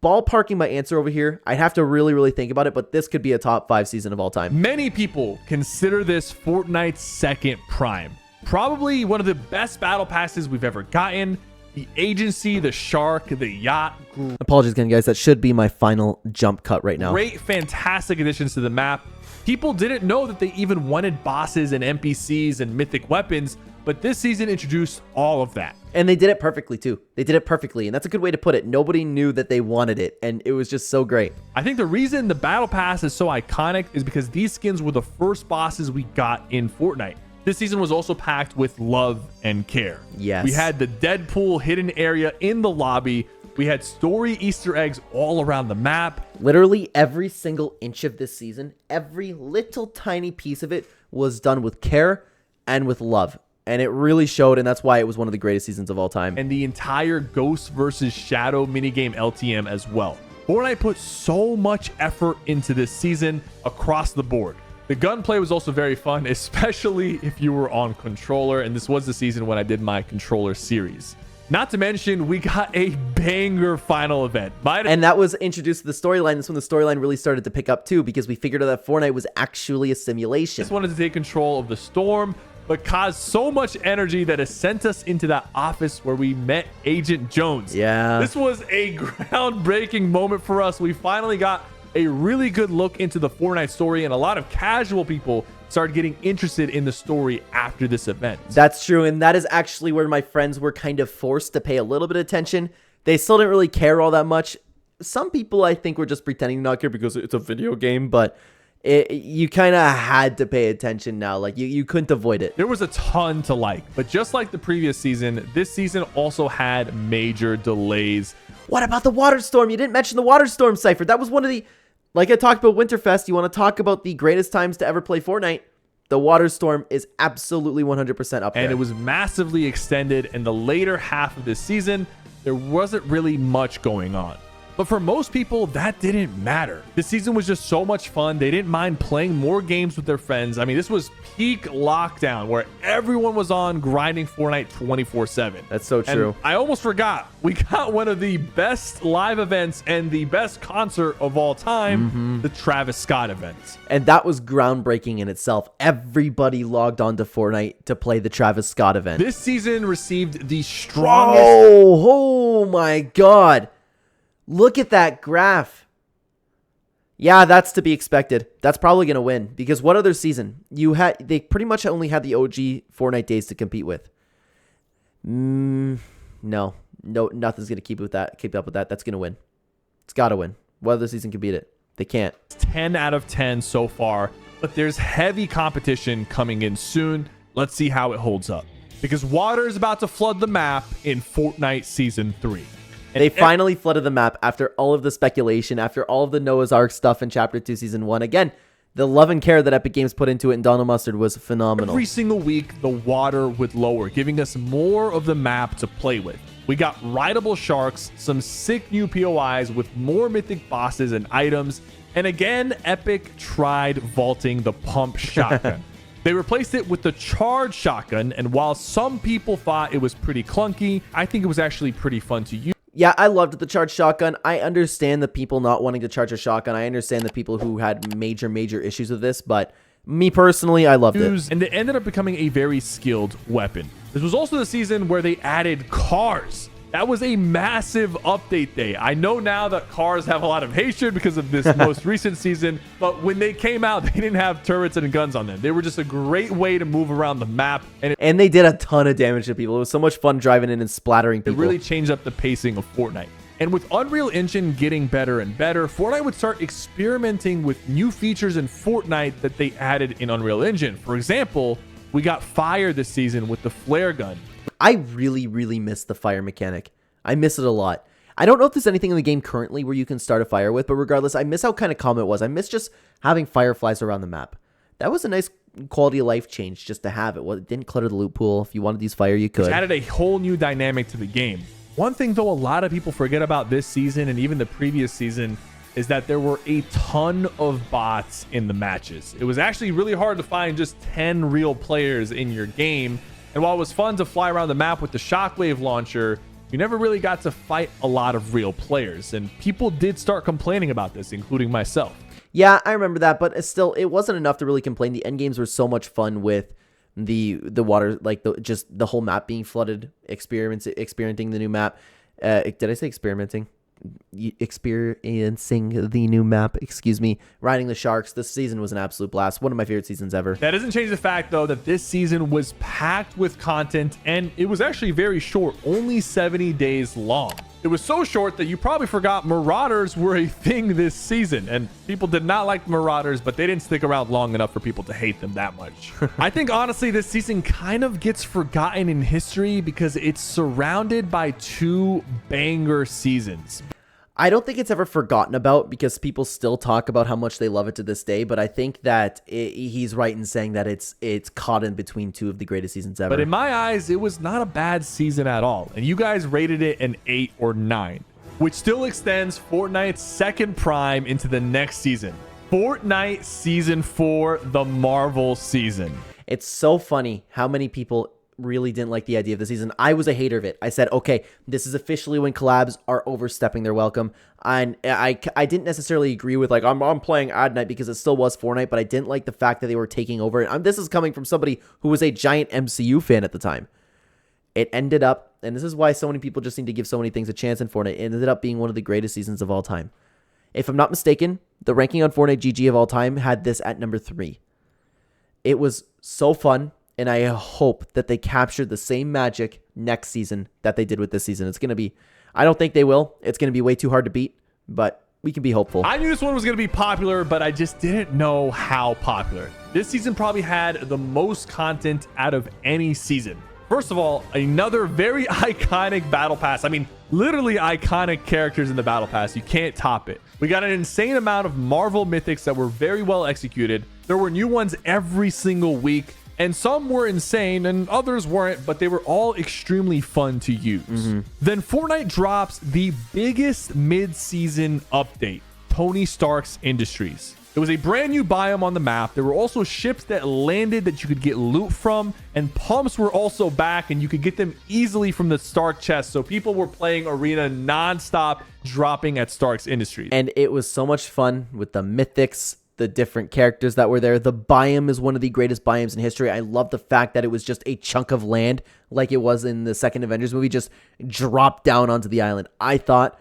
Ballparking my answer over here, I'd have to really think about it, but this could be a top 5 season of all time. Many people consider this Fortnite's second prime. Probably one of the best battle passes we've ever gotten. The agency, the shark, the yacht. Apologies again, guys. That should be my final jump cut right now. Great, fantastic additions to the map. People didn't know that they even wanted bosses and NPCs and mythic weapons, but this season introduced all of that. And they did it perfectly too. They did it perfectly, and that's a good way to put it. Nobody knew that they wanted it, and it was just so great. I think the reason the Battle Pass is so iconic is because these skins were the first bosses we got in Fortnite. This season was also packed with love and care. Yes. We had the Deadpool hidden area in the lobby. We had story Easter eggs all around the map. Literally every single inch of this season, every little tiny piece of it was done with care and with love. And it really showed, and that's why it was one of the greatest seasons of all time. And the entire Ghost versus Shadow minigame LTM as well. Fortnite put so much effort into this season across the board. The gunplay was also very fun, especially if you were on controller, and this was the season when I did my controller series. Not to mention, we got a banger final event. And that was introduced to the storyline. That's when the storyline really started to pick up too, because we figured out that Fortnite was actually a simulation. Just wanted to take control of the storm, but caused so much energy that it sent us into that office where we met Agent Jones. Yeah. This was a groundbreaking moment for us. We finally got a really good look into the Fortnite story, and a lot of casual people started getting interested in the story after this event. That's true, and that is actually where my friends were kind of forced to pay a little bit of attention. They still didn't really care all that much. Some people, I think, were just pretending to not care because it's a video game, but you kind of had to pay attention now. Like, you couldn't avoid it. There was a ton to like, but just like the previous season, this season also had major delays. What about the water storm? You didn't mention the water storm, Sypher. That was one of the... Like I talked about Winterfest, you want to talk about the greatest times to ever play Fortnite. The water storm is absolutely 100% up there. And it was massively extended in the later half of this season. There wasn't really much going on. But for most people, that didn't matter. This season was just so much fun. They didn't mind playing more games with their friends. I mean, this was peak lockdown where everyone was on grinding Fortnite 24/7. That's so true. And I almost forgot. We got one of the best live events and the best concert of all time, the Travis Scott event. And that was groundbreaking in itself. Everybody logged on to Fortnite to play the Travis Scott event. This season received the strongest... Oh my God. Look at that graph. Yeah, that's to be expected. That's probably going to win because what other season? They pretty much only had the OG Fortnite days to compete with. No, nothing's going to keep up with that. That's going to win. It's got to win. What other season can beat it? They can't. 10 out of 10 so far, but there's heavy competition coming in soon. Let's see how it holds up because water is about to flood the map in Fortnite Season 3. They finally flooded the map after all of the speculation, after all of the Noah's Ark stuff in Chapter 2, Season 1. Again, the love and care that Epic Games put into it in Donald Mustard was phenomenal. Every single week, the water would lower, giving us more of the map to play with. We got rideable sharks, some sick new POIs with more mythic bosses and items, and again, Epic tried vaulting the pump shotgun. They replaced it with the charge shotgun, and while some people thought it was pretty clunky, I think it was actually pretty fun to use. Yeah, I loved the charge shotgun. I understand the people not wanting to charge a shotgun. I understand the people who had major issues with this, but me personally, I loved it. And it ended up becoming a very skilled weapon. This was also the season where they added cars. That was a massive update day. I know now that cars have a lot of hatred because of this most recent season, but when they came out, they didn't have turrets and guns on them. They were just a great way to move around the map. And they did a ton of damage to people. It was so much fun driving in and splattering people. It really changed up the pacing of Fortnite. And with Unreal Engine getting better and better, Fortnite would start experimenting with new features in Fortnite that they added in Unreal Engine. For example, we got fire this season with the flare gun. I really miss the fire mechanic. I miss it a lot. I don't know if there's anything in the game currently where you can start a fire with, but regardless, I miss how kind of calm it was. I miss just having fireflies around the map. That was a nice quality of life change just to have it. Well, it didn't clutter the loot pool. If you wanted to use fire, you could. It added a whole new dynamic to the game. One thing, though, a lot of people forget about this season and even the previous season is that there were a ton of bots in the matches. It was actually really hard to find just 10 real players in your game. And while it was fun to fly around the map with the shockwave launcher, you never really got to fight a lot of real players. And people did start complaining about this, including myself. Yeah, I remember that, but still, it wasn't enough to really complain. The end games were so much fun with the water, like just the whole map being flooded, experiencing the new map. Did I say experimenting? Experiencing the new map, excuse me. Riding the sharks. This season was an absolute blast. One of my favorite seasons ever. That doesn't change the fact, though, that this season was packed with content, and it was actually very short, only 70 days long. It was so short that you probably forgot Marauders were a thing this season, and people did not like Marauders, but they didn't stick around long enough for people to hate them that much. I think, honestly, this season kind of gets forgotten in history because it's surrounded by 2 banger seasons. I don't think it's ever forgotten about because people still talk about how much they love it to this day, but I think that he's right in saying that it's caught in between 2 of the greatest seasons ever. But in my eyes, it was not a bad season at all, and you guys rated it an 8 or 9, which still extends Fortnite's second prime into the next season. Fortnite Season 4, the Marvel season. It's so funny how many people really didn't like the idea of the season. I was a hater of it. I said, okay, this is officially when collabs are overstepping their welcome. And I didn't necessarily agree with like, I'm playing Ad Night because it still was Fortnite, but I didn't like the fact that they were taking over. And this is coming from somebody who was a giant MCU fan at the time. It ended up, and this is why so many people just seem to give so many things a chance in Fortnite, it ended up being one of the greatest seasons of all time. If I'm not mistaken, the ranking on Fortnite GG of all time had this at number 3. It was so fun. And I hope that they capture the same magic next season that they did with this season. It's going to be, I don't think they will. It's going to be way too hard to beat, but we can be hopeful. I knew this one was going to be popular, but I just didn't know how popular. This season probably had the most content out of any season. First of all, another very iconic battle pass. I mean, literally iconic characters in the battle pass. You can't top it. We got an insane amount of Marvel mythics that were very well executed. There were new ones every single week. And some were insane and others weren't, but they were all extremely fun to use. Then Fortnite drops the biggest mid-season update, Tony Stark's Industries. It was a brand new biome on the map. There were also ships that landed that you could get loot from, and pumps were also back, and you could get them easily from the Stark chest. So people were playing Arena nonstop, dropping at Stark's Industries. And it was so much fun with the mythics, the different characters that were there. The biome is one of the greatest biomes in history. I love the fact that it was just a chunk of land like it was in the second Avengers movie, just dropped down onto the island. I thought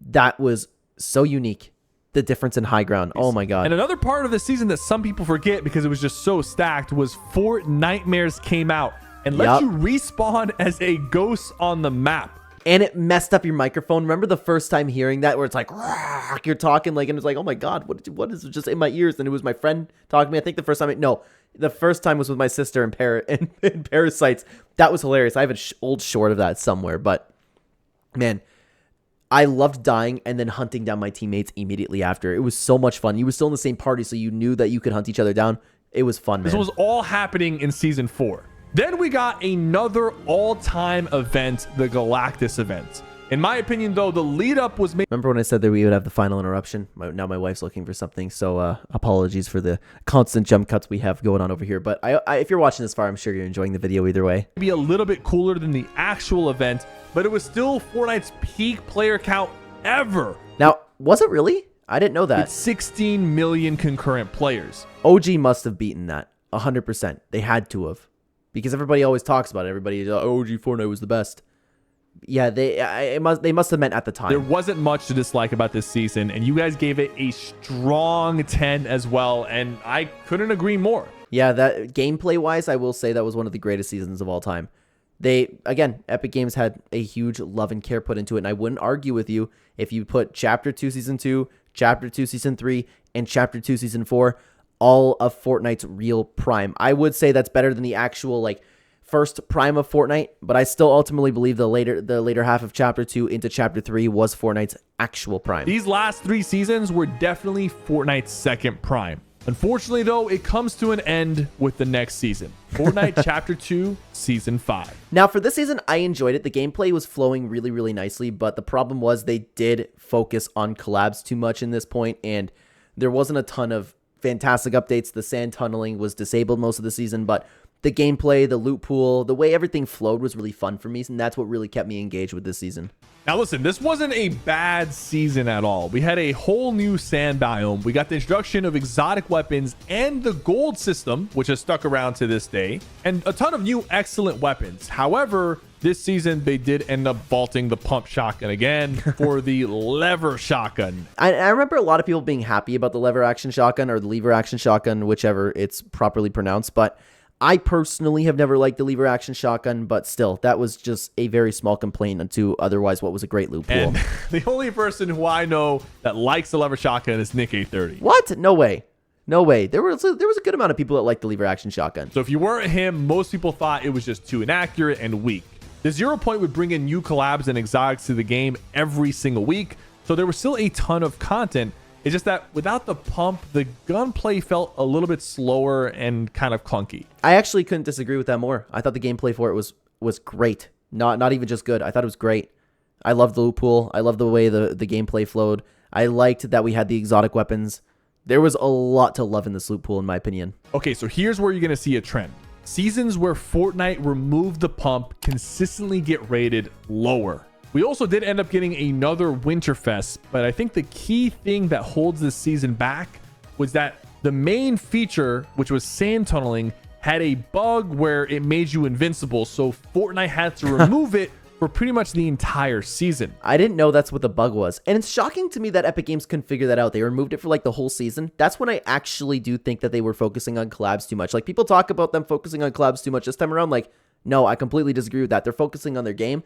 that was so unique. The difference in high ground. Oh my God. And another part of the season that some people forget because it was just so stacked was Fort Nightmares came out and let you respawn as a ghost on the map. And it messed up your microphone. Remember the first time hearing that where it's like, you're talking like, and it's like, oh my God, what is just in my ears? And it was my friend talking to me. I think the first time, the first time was with my sister in Parasites. That was hilarious. I have an old short of that somewhere, but man, I loved dying and then hunting down my teammates immediately after. It was so much fun. You were still in the same party, so you knew that you could hunt each other down. It was fun, man. This was all happening in Season 4. Then we got another all-time event, the Galactus event. In my opinion, though, the lead-up was... Remember when I said that we would have the final interruption? Now my wife's looking for something, so apologies for the constant jump cuts we have going on over here. But if you're watching this far, I'm sure you're enjoying the video either way. Be a little bit cooler than the actual event, but it was still Fortnite's peak player count ever. Now, was it really? I didn't know that. It's 16 million concurrent players. OG must have beaten that 100%. They had to have. Because everybody always talks about it. Everybody, OG Fortnite was the best. Yeah, they must have meant at the time. There wasn't much to dislike about this season, and you guys gave it a strong 10 as well, and I couldn't agree more. Yeah, that gameplay-wise, I will say that was one of the greatest seasons of all time. Again, Epic Games had a huge love and care put into it, and I wouldn't argue with you if you put Chapter 2 Season 2, Chapter 2 Season 3, and Chapter 2 Season 4 all of Fortnite's real prime. I would say that's better than the actual, like, first prime of Fortnite, but I still ultimately believe the later half of Chapter 2 into Chapter 3 was Fortnite's actual prime. These last 3 seasons were definitely Fortnite's second prime. Unfortunately, though, it comes to an end with the next season, Fortnite Chapter 2, Season 5. Now, for this season, I enjoyed it. The gameplay was flowing really, really nicely, but the problem was they did focus on collabs too much in this point, and there wasn't a ton of fantastic updates. The sand tunneling was disabled most of the season, but the gameplay, the loot pool, the way everything flowed was really fun for me, and that's what really kept me engaged with this season. Now listen, this wasn't a bad season at all. We had a whole new sand biome. We got the introduction of exotic weapons and the gold system, which has stuck around to this day, and a ton of new excellent weapons. However, this season, they did end up vaulting the pump shotgun again for the lever shotgun. I remember a lot of people being happy about the lever action shotgun or the lever action shotgun, whichever it's properly pronounced, but I personally have never liked the lever action shotgun, but still, that was just a very small complaint to otherwise what was a great loot pool. And the only person who I know that likes the lever shotgun is Nick 830. What? No way. No way. There was a good amount of people that liked the lever action shotgun. So if you weren't him, most people thought it was just too inaccurate and weak. The 0 Point would bring in new collabs and exotics to the game every single week, so there was still a ton of content. It's just that without the pump, the gunplay felt a little bit slower and kind of clunky. I actually couldn't disagree with that more. I thought the gameplay for it was great. Not even just good. I thought it was great. I loved the loot pool. I loved the way the gameplay flowed. I liked that we had the exotic weapons. There was a lot to love in this loot pool, in my opinion. Okay, so here's where you're going to see a trend. Seasons where Fortnite removed the pump consistently get rated lower. We also did end up getting another Winterfest, but I think the key thing that holds this season back was that the main feature, which was sand tunneling, had a bug where it made you invincible, so Fortnite had to remove it for pretty much the entire season. I didn't know that's what the bug was, and it's shocking to me that Epic Games couldn't figure that out. They removed it for like the whole season. That's when I actually do think that they were focusing on collabs too much. Like, people talk about them focusing on collabs too much this time around. Like, no, I completely disagree with that. They're focusing on their game.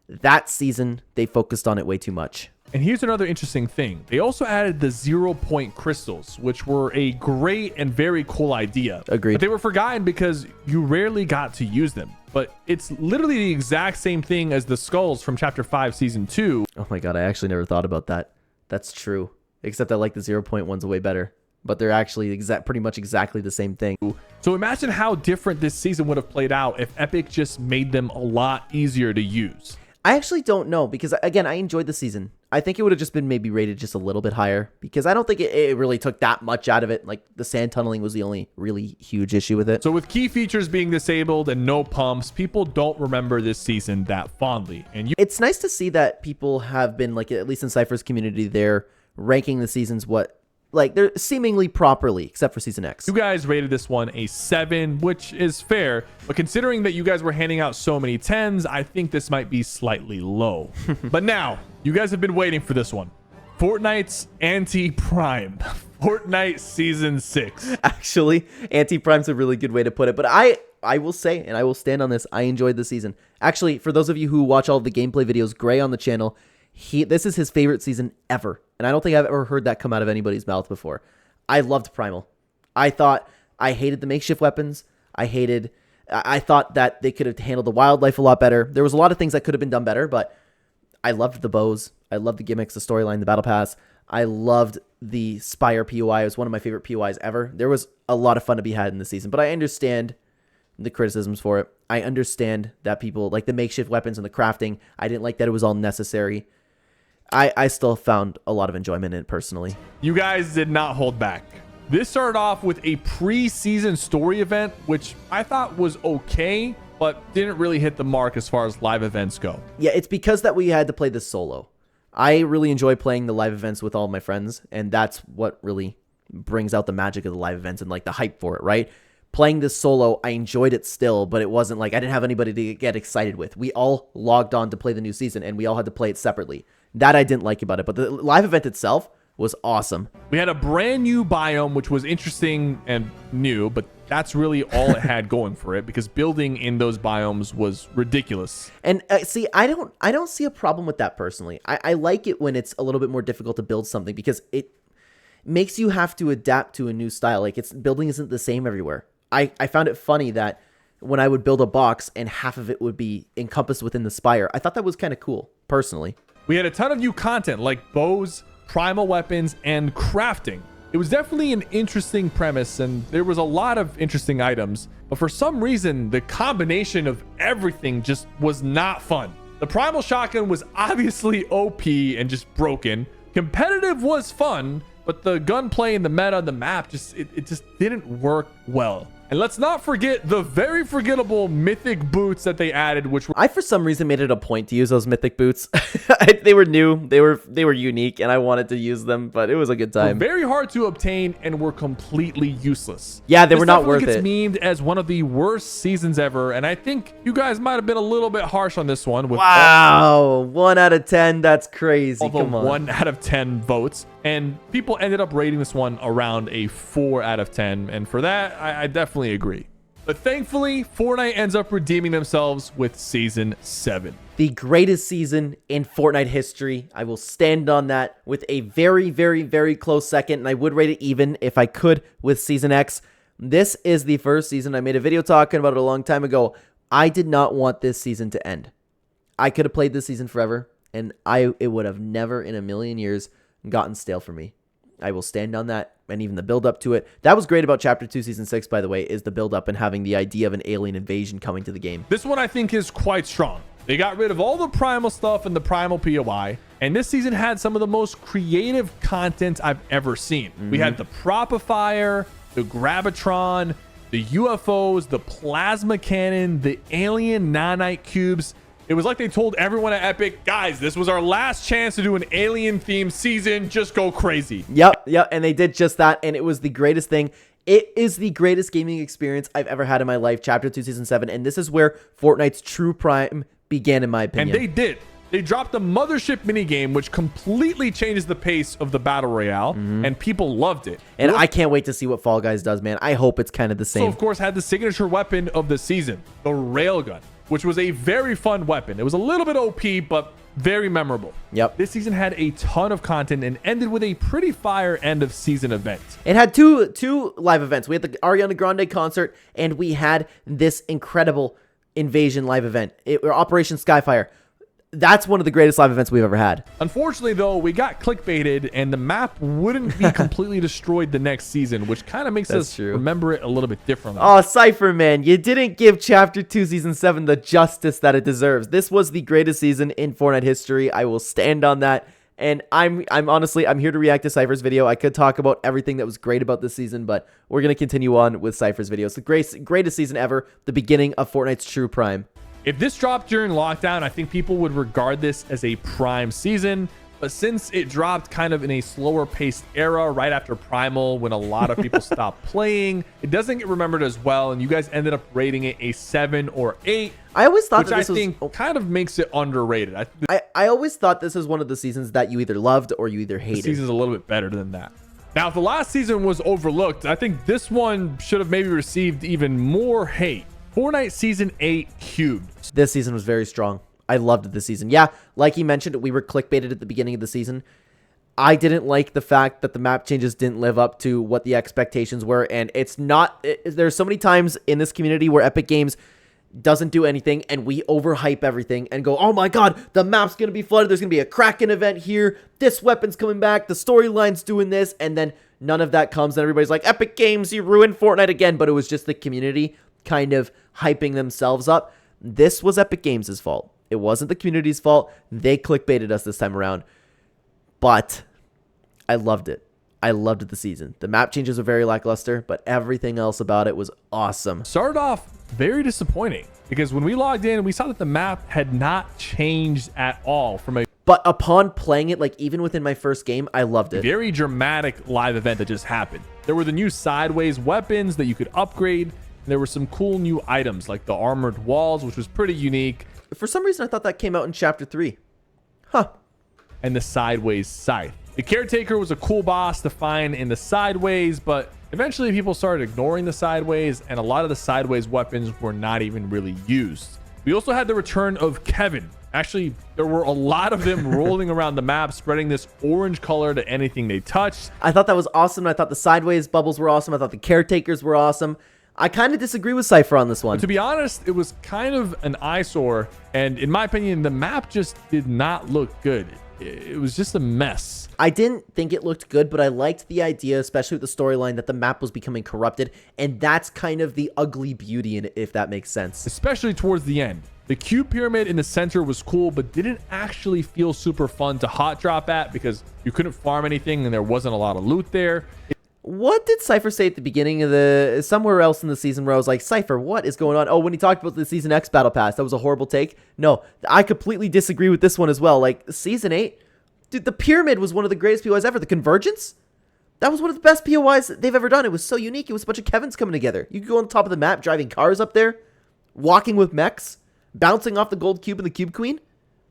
That season, they focused on it way too much. And here's another interesting thing. They also added the 0 Point crystals, which were a great and very cool idea. Agreed. But they were forgotten because you rarely got to use them. But it's literally the exact same thing as the skulls from Chapter 5, Season 2. Oh my god, I actually never thought about that. That's true. Except I like the 0 Point ones way better. But they're actually pretty much exactly the same thing. So imagine how different this season would have played out if Epic just made them a lot easier to use. I actually don't know, because again, I enjoyed the season. I think it would have just been maybe rated just a little bit higher, because I don't think it really took that much out of it. Like, the sand tunneling was the only really huge issue with it. So with key features being disabled and no pumps, people don't remember this season that fondly. And it's nice to see that people have been, like, at least in Sypher's community, they're ranking the seasons they're seemingly properly, except for Season X. You guys rated this one a 7, which is fair, but considering that you guys were handing out so many 10s, I think this might be slightly low. But now, you guys have been waiting for this one. Fortnite's anti-prime. Fortnite Season 6. Actually, anti-prime's a really good way to put it, but I will say, and I will stand on this, I enjoyed the season. Actually, for those of you who watch all of the gameplay videos, Gray on the channel, this is his favorite season ever. And I don't think I've ever heard that come out of anybody's mouth before. I loved Primal. I hated the makeshift weapons. I thought that they could have handled the wildlife a lot better. There was a lot of things that could have been done better, but I loved the bows. I loved the gimmicks, the storyline, the battle pass. I loved the Spire POI. It was one of my favorite POIs ever. There was a lot of fun to be had in the season, but I understand the criticisms for it. I understand that people like the makeshift weapons and the crafting. I didn't like that it was all necessary. I still found a lot of enjoyment in it personally. You guys did not hold back. This started off with a pre-season story event, which I thought was okay, but didn't really hit the mark as far as live events go. Yeah, it's because that we had to play this solo. I really enjoy playing the live events with all my friends, and that's what really brings out the magic of the live events and like the hype for it, right? Playing this solo, I enjoyed it still, but it wasn't like I didn't have anybody to get excited with. We all logged on to play the new season, and we all had to play it separately. That I didn't like about it, but the live event itself was awesome. We had a brand new biome, which was interesting and new, but that's really all it had going for it, because building in those biomes was ridiculous. And see, I don't see a problem with that personally. I like it when it's a little bit more difficult to build something, because it makes you have to adapt to a new style. Like, building isn't the same everywhere. I found it funny that when I would build a box and half of it would be encompassed within the spire. I thought that was kind of cool, personally. We had a ton of new content like bows, primal weapons, and crafting. It was definitely an interesting premise, and there was a lot of interesting items, but for some reason, the combination of everything just was not fun. The primal shotgun was obviously OP and just broken. Competitive was fun, but the gunplay and the meta on the map it just didn't work well. And let's not forget the very forgettable mythic boots that they added, which were... I, for some reason, made it a point to use those mythic boots. They were new. They were unique, and I wanted to use them, but it was a good time. Very hard to obtain and were completely useless. Yeah, they were not worth it. This definitely gets memed as one of the worst seasons ever, and I think you guys might have been a little bit harsh on this one. Wow, 1 out of 10. That's crazy. Come on. 1 out of 10 votes. And people ended up rating this one around a 4 out of 10. And for that, I definitely agree. But thankfully, Fortnite ends up redeeming themselves with Season 7. The greatest season in Fortnite history. I will stand on that with a very, very, very close second. And I would rate it even if I could with Season X. This is the first season. I made a video talking about it a long time ago. I did not want this season to end. I could have played this season forever. And it would have never in a million years gotten stale for me. I will stand on that, and even the build up to it. That was great about Chapter 2 Season 6, by the way, is the build up and having the idea of an alien invasion coming to the game. This one I think is quite strong. They got rid of all the primal stuff and the primal POI, and this season had some of the most creative content I've ever seen. We had the Propifier, the Gravitron, the UFOs, the plasma cannon, the alien nanite cubes. It was like they told everyone at Epic, guys, this was our last chance to do an alien-themed season. Just go crazy. Yep, and they did just that, and it was the greatest thing. It is the greatest gaming experience I've ever had in my life, Chapter 2, Season 7, and this is where Fortnite's true prime began, in my opinion. And they did. They dropped the Mothership minigame, which completely changes the pace of the Battle Royale, and people loved it. And I can't wait to see what Fall Guys does, man. I hope it's kind of the same. So, of course, had the signature weapon of the season, the Railgun, which was a very fun weapon. It was a little bit OP, but very memorable. Yep. This season had a ton of content and ended with a pretty fire end of season event. It had two live events. We had the Ariana Grande concert, and we had this incredible Invasion live event. Operation Skyfire. That's one of the greatest live events we've ever had. Unfortunately, though, we got clickbaited, and the map wouldn't be completely destroyed the next season, which kind of makes us remember it a little bit differently. Oh, Sypher, man, you didn't give Chapter 2 Season 7 the justice that it deserves. This was the greatest season in Fortnite history. I will stand on that. And I'm honestly, I'm here to react to Sypher's video. I could talk about everything that was great about this season, but we're going to continue on with Sypher's video. It's the greatest season ever, the beginning of Fortnite's true prime. If this dropped during lockdown, I think people would regard this as a prime season. But since it dropped kind of in a slower paced era right after Primal, when a lot of people stopped playing, it doesn't get remembered as well. And you guys ended up rating it a 7 or 8. I always thought that this was kind of makes it underrated. I always thought this is one of the seasons that you either loved or you either hated. The season's a little bit better than that. Now, if the last season was overlooked, I think this one should have maybe received even more hate. Fortnite Season 8 Cubed. This season was very strong. I loved it this season. Yeah, like he mentioned, we were clickbaited at the beginning of the season. I didn't like the fact that the map changes didn't live up to what the expectations were, and it's not... There's so many times in this community where Epic Games doesn't do anything, and we overhype everything and go, oh my god, the map's going to be flooded, there's going to be a Kraken event here, this weapon's coming back, the storyline's doing this, and then none of that comes, and everybody's like, Epic Games, you ruined Fortnite again, but it was just the community kind of hyping themselves up. This was Epic Games' fault. It wasn't the community's fault. They clickbaited us this time around. But I loved it. I loved the season. The map changes were very lackluster, but everything else about it was awesome. Started off very disappointing because when we logged in, we saw that the map had not changed at all from a... But upon playing it, like even within my first game, I loved it. Very dramatic live event that just happened. There were the new sideways weapons that you could upgrade. There were some cool new items like the armored walls, which was pretty unique. For some reason, I thought that came out in Chapter 3. Huh. And the sideways scythe. The caretaker was a cool boss to find in the sideways, but eventually people started ignoring the sideways, and a lot of the sideways weapons were not even really used. We also had the return of Kevin. Actually, there were a lot of them rolling around the map, spreading this orange color to anything they touched. I thought that was awesome. I thought the sideways bubbles were awesome. I thought the caretakers were awesome. I kind of disagree with Sypher on this one. But to be honest, it was kind of an eyesore. And in my opinion, the map just did not look good. It was just a mess. I didn't think it looked good, but I liked the idea, especially with the storyline, that the map was becoming corrupted. And that's kind of the ugly beauty in it, if that makes sense. Especially towards the end. The cube pyramid in the center was cool, but didn't actually feel super fun to hot drop at because you couldn't farm anything and there wasn't a lot of loot there. What did Sypher say at the beginning of the... somewhere else in the season where I was like, Sypher, what is going on? Oh, when he talked about the Season X Battle Pass, that was a horrible take. No, I completely disagree with this one as well. Like, Season 8, dude, the Pyramid was one of the greatest POIs ever. The Convergence, that was one of the best POIs they've ever done. It was so unique. It was a bunch of Kevins coming together. You could go on top of the map, driving cars up there, walking with mechs, bouncing off the Gold Cube and the Cube Queen.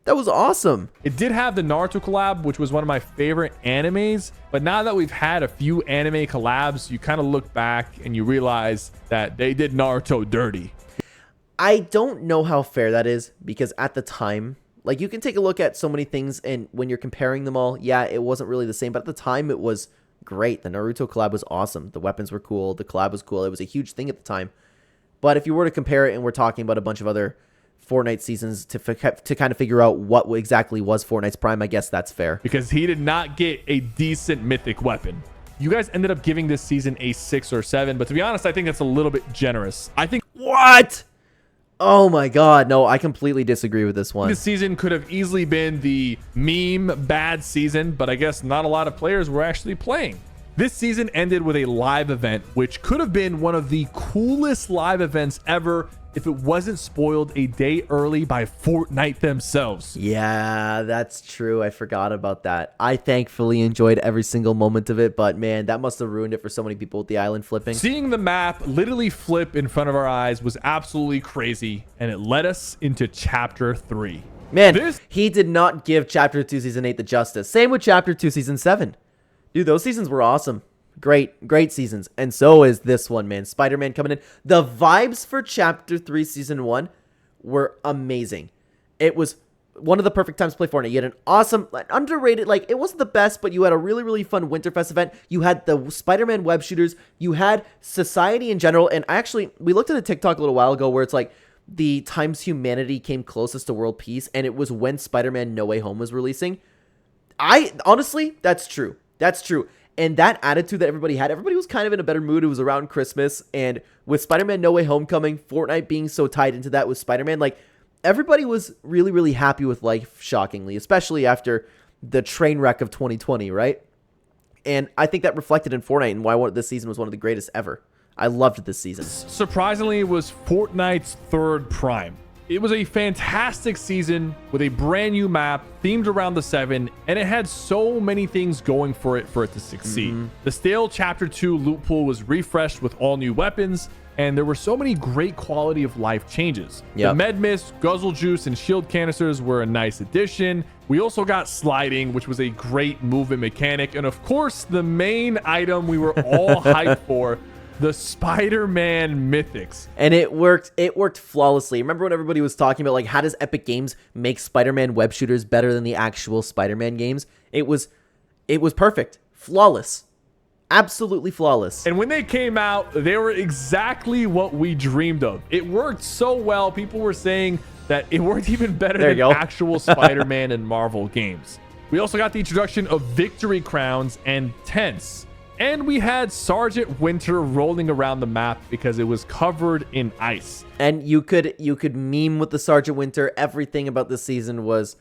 That was awesome. It did have the Naruto collab, which was one of my favorite animes. But now that we've had a few anime collabs, you kind of look back and you realize that they did Naruto dirty. I don't know how fair that is because at the time, like, you can take a look at so many things and when you're comparing them all, yeah, it wasn't really the same. But at the time, it was great. The Naruto collab was awesome. The weapons were cool. The collab was cool. It was a huge thing at the time. But if you were to compare it, and we're talking about a bunch of other Fortnite seasons to kind of figure out what exactly was Fortnite's prime, I guess that's fair. Because he did not get a decent mythic weapon. You guys ended up giving this season a 6 or 7, but to be honest, I think that's a little bit generous. I think... What? Oh my god, no, I completely disagree with this one. This season could have easily been the meme bad season, but I guess not a lot of players were actually playing. This season ended with a live event, which could have been one of the coolest live events ever if it wasn't spoiled a day early by Fortnite themselves. Yeah, that's true. I forgot about that. I thankfully enjoyed every single moment of it, but man, that must have ruined it for so many people with the island flipping. Seeing the map literally flip in front of our eyes was absolutely crazy, and it led us into Chapter 3. Man, he did not give Chapter 2 Season 8 the justice. Same with Chapter 2 Season 7. Dude, those seasons were awesome. Great seasons. And so is this one, man. Spider-Man coming in. The vibes for Chapter 3 Season 1 were amazing. It was one of the perfect times to play Fortnite. You had an awesome, underrated, like, it wasn't the best, but you had a really fun Winterfest event. You had the Spider-Man web shooters. You had society in general. And we looked at a TikTok a little while ago where it's like the times humanity came closest to world peace. And it was when Spider-Man No Way Home was releasing. Honestly, that's true. That's true. And that attitude that everybody had, everybody was kind of in a better mood. It was around Christmas. And with Spider-Man No Way Home coming, Fortnite being so tied into that with Spider-Man, like, everybody was really happy with life, shockingly, especially after the train wreck of 2020, right? And I think that reflected in Fortnite and why this season was one of the greatest ever. I loved this season. Surprisingly, it was Fortnite's third prime. It was a fantastic season with a brand new map themed around the 7, and it had so many things going for it to succeed. The stale Chapter 2 loot pool was refreshed with all new weapons, and there were so many great quality of life changes. The med mist, guzzle juice, and shield canisters were a nice addition. We also got sliding, which was a great movement mechanic, and of course, the main item we were all hyped for, the Spider-Man mythics. And it worked flawlessly. Remember when everybody was talking about, like, how does Epic Games make Spider-Man web shooters better than the actual Spider-Man games? It was perfect. Flawless. Absolutely flawless. And when they came out, they were exactly what we dreamed of. It worked so well. People were saying that it worked even better than actual Spider-Man and Marvel games. We also got the introduction of victory crowns and tents. And we had Sergeant Winter rolling around the map because it was covered in ice. And you could meme with the Sergeant Winter. Everything about this season was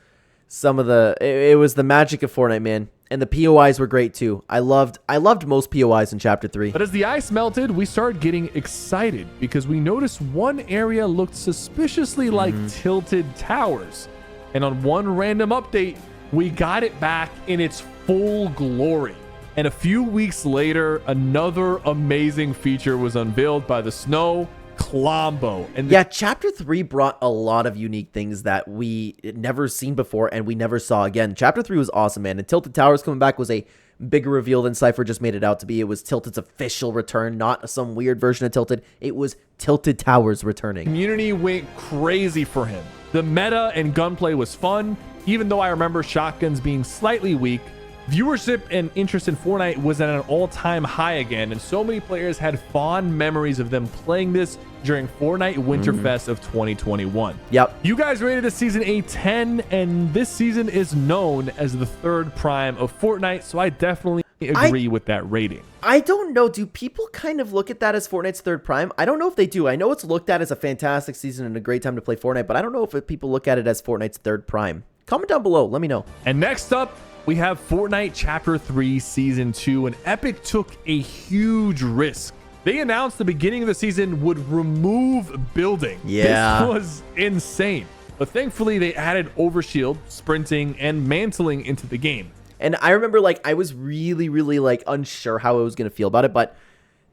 it was the magic of Fortnite, man. And the POIs were great too. I loved most POIs in Chapter 3. But as the ice melted, we started getting excited because we noticed one area looked suspiciously like tilted towers. And on one random update, we got it back in its full glory. And a few weeks later, another amazing feature was unveiled by the Snow Clombo. And yeah, Chapter 3 brought a lot of unique things that we never seen before and we never saw again. Chapter 3 was awesome, man. And Tilted Towers coming back was a bigger reveal than Sypher just made it out to be. It was Tilted's official return, not some weird version of Tilted. It was Tilted Towers returning. Community went crazy for him. The meta and gunplay was fun, even though I remember shotguns being slightly weak. Viewership and interest in Fortnite was at an all-time high again, and so many players had fond memories of them playing this during Fortnite Winterfest of 2021. Yep. You guys rated this season a 10, and this season is known as the third prime of Fortnite, so I definitely agree with that rating. I don't know. Do people kind of look at that as Fortnite's third prime? I don't know if they do. I know it's looked at as a fantastic season and a great time to play Fortnite, but I don't know if people look at it as Fortnite's third prime. Comment down below. Let me know. And next up, we have Fortnite Chapter 3 Season 2, and Epic took a huge risk. They announced the beginning of the season would remove building. Yeah. This was insane. But thankfully, they added overshield, sprinting, and mantling into the game. And I remember, like, I was really, really, like, unsure how I was going to feel about it, but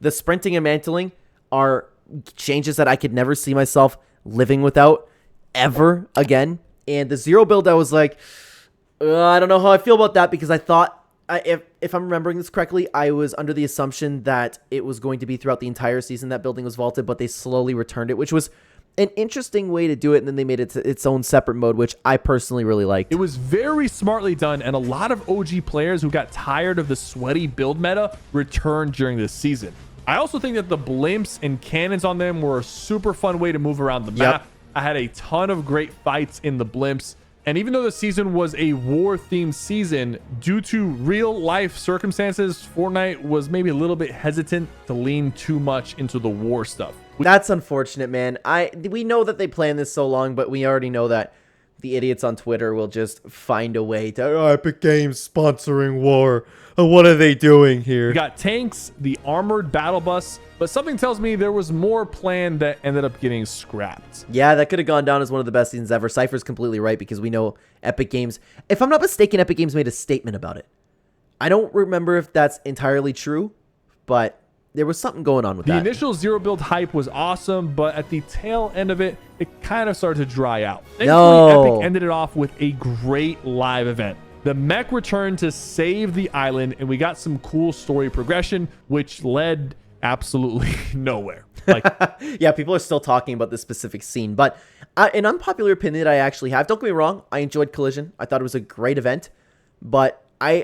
the sprinting and mantling are changes that I could never see myself living without ever again. And the zero build, I was like, I don't know how I feel about that, because I thought, if I'm remembering this correctly, I was under the assumption that it was going to be throughout the entire season that building was vaulted, but they slowly returned it, which was an interesting way to do it, and then they made it its own separate mode, which I personally really liked. It was very smartly done, and a lot of OG players who got tired of the sweaty build meta returned during this season. I also think that the blimps and cannons on them were a super fun way to move around the map. I had a ton of great fights in the blimps. And even though the season was a war-themed season, due to real-life circumstances, Fortnite was maybe a little bit hesitant to lean too much into the war stuff. That's unfortunate, man. We know that they planned this so long, but we already know that the idiots on Twitter will just find a way to, Epic Games sponsoring war. What are they doing here? We got tanks, the armored battle bus, but something tells me there was more planned that ended up getting scrapped. Yeah, that could have gone down as one of the best seasons ever. Sypher's completely right, because we know Epic Games, if I'm not mistaken, Epic Games made a statement about it. I don't remember if that's entirely true, but there was something going on with that. The initial zero build hype was awesome, but at the tail end of it, it kind of started to dry out. Thankfully, Epic ended it off with a great live event. The mech returned to save the island, and we got some cool story progression, which led absolutely nowhere. Like, yeah, people are still talking about this specific scene, but an unpopular opinion that I actually have, don't get me wrong, I enjoyed Collision. I thought it was a great event, but I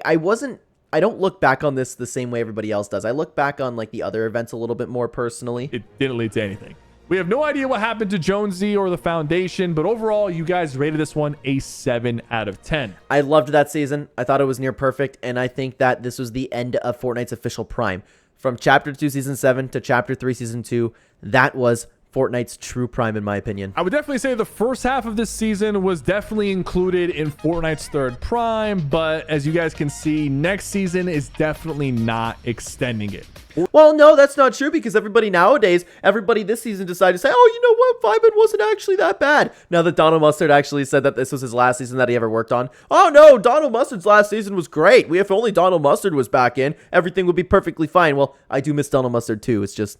don't look back on this the same way everybody else does. I look back on, like, the other events a little bit more personally. It didn't lead to anything. We have no idea what happened to Jonesy or the Foundation, but overall, you guys rated this one a 7 out of 10. I loved that season. I thought it was near perfect, and I think that this was the end of Fortnite's official prime. From Chapter 2 Season 7 to Chapter 3 Season 2, that was Fortnite's true prime, in my opinion. I would definitely say the first half of this season was definitely included in Fortnite's third prime, but as you guys can see, next season is definitely not extending it. Well, no, that's not true, because everybody this season decided to say, oh, you know what, Vibin wasn't actually that bad. Now that Donald Mustard actually said that this was his last season that he ever worked on. Oh, no, Donald Mustard's last season was great. If only Donald Mustard was back in, everything would be perfectly fine. Well, I do miss Donald Mustard too. It's just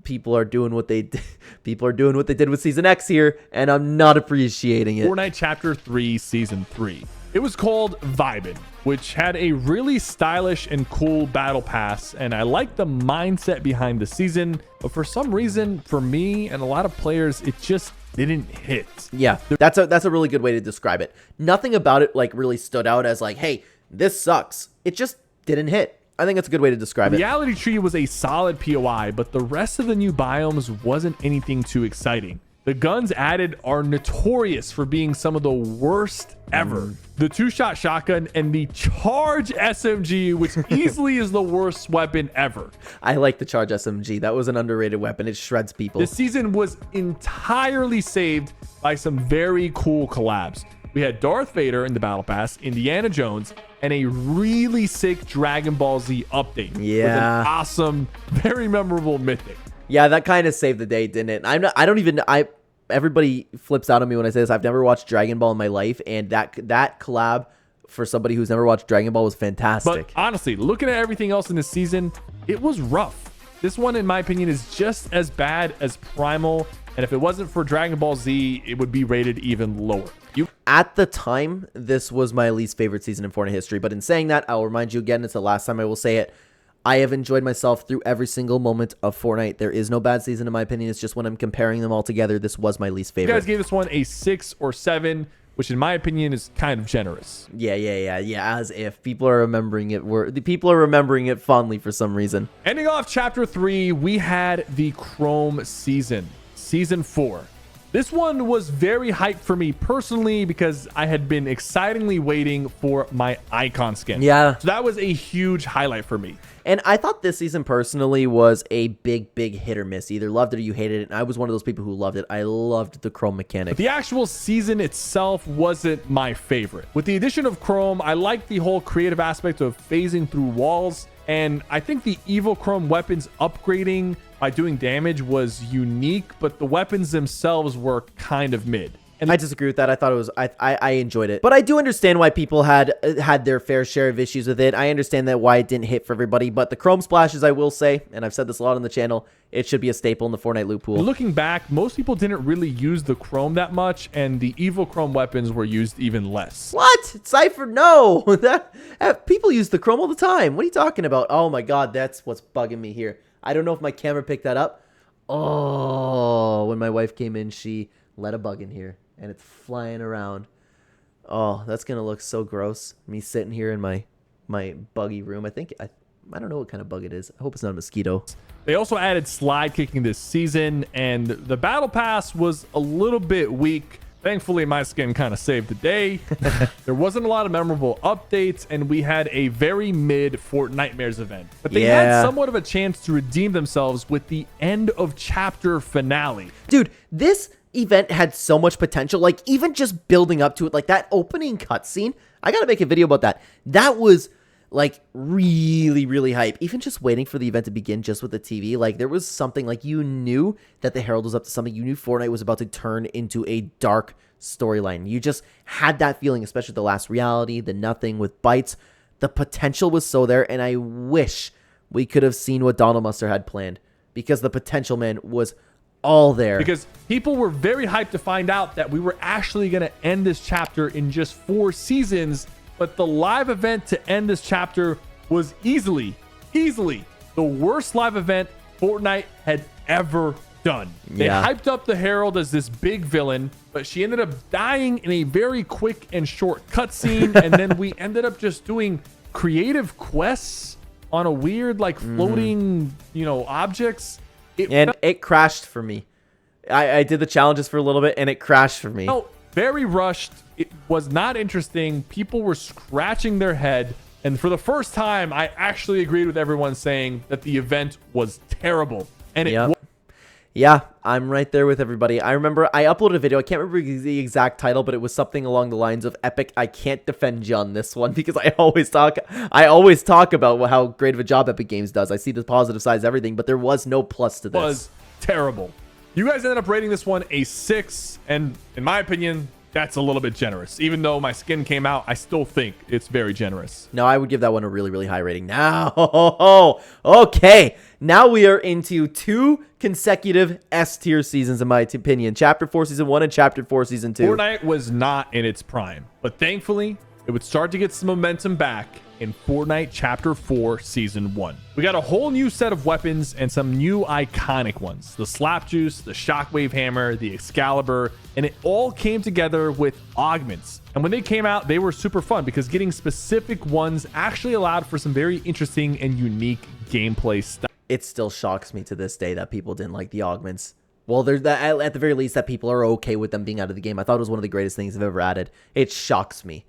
people are doing what they did with Season X here, and I'm not appreciating it. Fortnite Chapter 3 Season 3. It was called Vibin, which had a really stylish and cool battle pass, and I liked the mindset behind the season, but for some reason, for me and a lot of players, it just didn't hit. Yeah, that's a really good way to describe it. Nothing about it, like, really stood out as like, hey, this sucks. It just didn't hit. I think that's a good way to describe it. Reality Tree was a solid POI, but the rest of the new biomes wasn't anything too exciting. The guns added are notorious for being some of the worst ever. The two-shot shotgun and the Charge SMG, which easily is the worst weapon ever. I like the Charge SMG. That was an underrated weapon. It shreds people. This season was entirely saved by some very cool collabs. We had Darth Vader in the Battle Pass, Indiana Jones, and a really sick Dragon Ball Z update. Yeah. With an awesome, very memorable mythic. Yeah, that kind of saved the day, didn't it? Everybody flips out on me when I say this. I've never watched Dragon Ball in my life, and that collab for somebody who's never watched Dragon Ball was fantastic. But honestly, looking at everything else in this season, it was rough. This one, in my opinion, is just as bad as Primal, and if it wasn't for Dragon Ball Z, it would be rated even lower. At the time, this was my least favorite season in Fortnite history, but in saying that, I'll remind you again, it's the last time I will say it. I have enjoyed myself through every single moment of Fortnite. There is no bad season, in my opinion. It's just when I'm comparing them all together, this was my least favorite. You guys gave this one a 6 or 7. which in my opinion is kind of generous. Yeah. As if people are remembering it, the people are remembering it fondly for some reason. Ending off chapter 3, we had the Chrome season 4. This one was very hyped for me personally because I had been excitingly waiting for my icon skin. Yeah. So that was a huge highlight for me. And I thought this season personally was a big hit or miss. You either loved it or you hated it. And I was one of those people who loved it. I loved the Chrome mechanic. But the actual season itself wasn't my favorite. With the addition of Chrome, I liked the whole creative aspect of phasing through walls. And I think the evil Chrome weapons upgrading by doing damage was unique, but the weapons themselves were kind of mid. And I disagree with that. I thought it was, I enjoyed it. But I do understand why people had their fair share of issues with it. I understand that why it didn't hit for everybody. But the Chrome splashes, I will say, and I've said this a lot on the channel, it should be a staple in the Fortnite loot pool. Looking back, most people didn't really use the Chrome that much, and the evil Chrome weapons were used even less. What? Sypher, no. People use the Chrome all the time. What are you talking about? Oh my God, that's what's bugging me here. I don't know if my camera picked that up. Oh, when my wife came in, she let a bug in here. And it's flying around. Oh, that's gonna look so gross. Me sitting here in my buggy room. I don't know what kind of bug it is. I hope it's not a mosquito. They also added slide kicking this season, and the battle pass was a little bit weak. Thankfully, my skin kind of saved the day. There wasn't a lot of memorable updates, and we had a very mid Fortnitemares event. But they had somewhat of a chance to redeem themselves with the end of chapter finale. Dude, this event had so much potential. Like, even just building up to it, like that opening cutscene, I gotta make a video about that. That was like really hype. Even just waiting for the event to begin just with the TV, like there was something, like you knew that the Herald was up to something. You knew Fortnite was about to turn into a dark storyline. You just had that feeling, especially the last reality, the nothing with bites. The potential was so there, and I wish we could have seen what Donald Muster had planned, because the potential, man, was all there. Because people were very hyped to find out that we were actually going to end this chapter in just 4 seasons, but the live event to end this chapter was easily the worst live event Fortnite had ever done. They hyped up the Herald as this big villain, but she ended up dying in a very quick and short cutscene, and then we ended up just doing creative quests on a weird, like, floating, objects. It crashed for me. I did the challenges for a little bit, and it crashed for me. Oh, very rushed. It was not interesting. People were scratching their head. And for the first time, I actually agreed with everyone saying that the event was terrible. And yeah, I'm right there with everybody. I remember I uploaded a video. I can't remember the exact title, but it was something along the lines of "Epic, I can't defend you on this one," because I always talk about how great of a job Epic Games does. I see the positive sides of everything, but there was no plus to this. It was terrible. You guys ended up rating this one a 6, and in my opinion, that's a little bit generous. Even though my skin came out, I still think it's very generous. No, I would give that one a really high rating. Now, okay. Now we are into 2 consecutive S-tier seasons, in my opinion. Chapter 4 Season 1 and Chapter 4 Season 2. Fortnite was not in its prime, but thankfully, it would start to get some momentum back in Fortnite Chapter 4 Season 1. We got a whole new set of weapons and some new iconic ones. The Slap Juice, the Shockwave Hammer, the Excalibur, and it all came together with augments. And when they came out, they were super fun because getting specific ones actually allowed for some very interesting and unique gameplay stuff. It still shocks me to this day that people didn't like the augments. Well, there's that, at the very least, that people are okay with them being out of the game. I thought it was one of the greatest things I've ever added. It shocks me.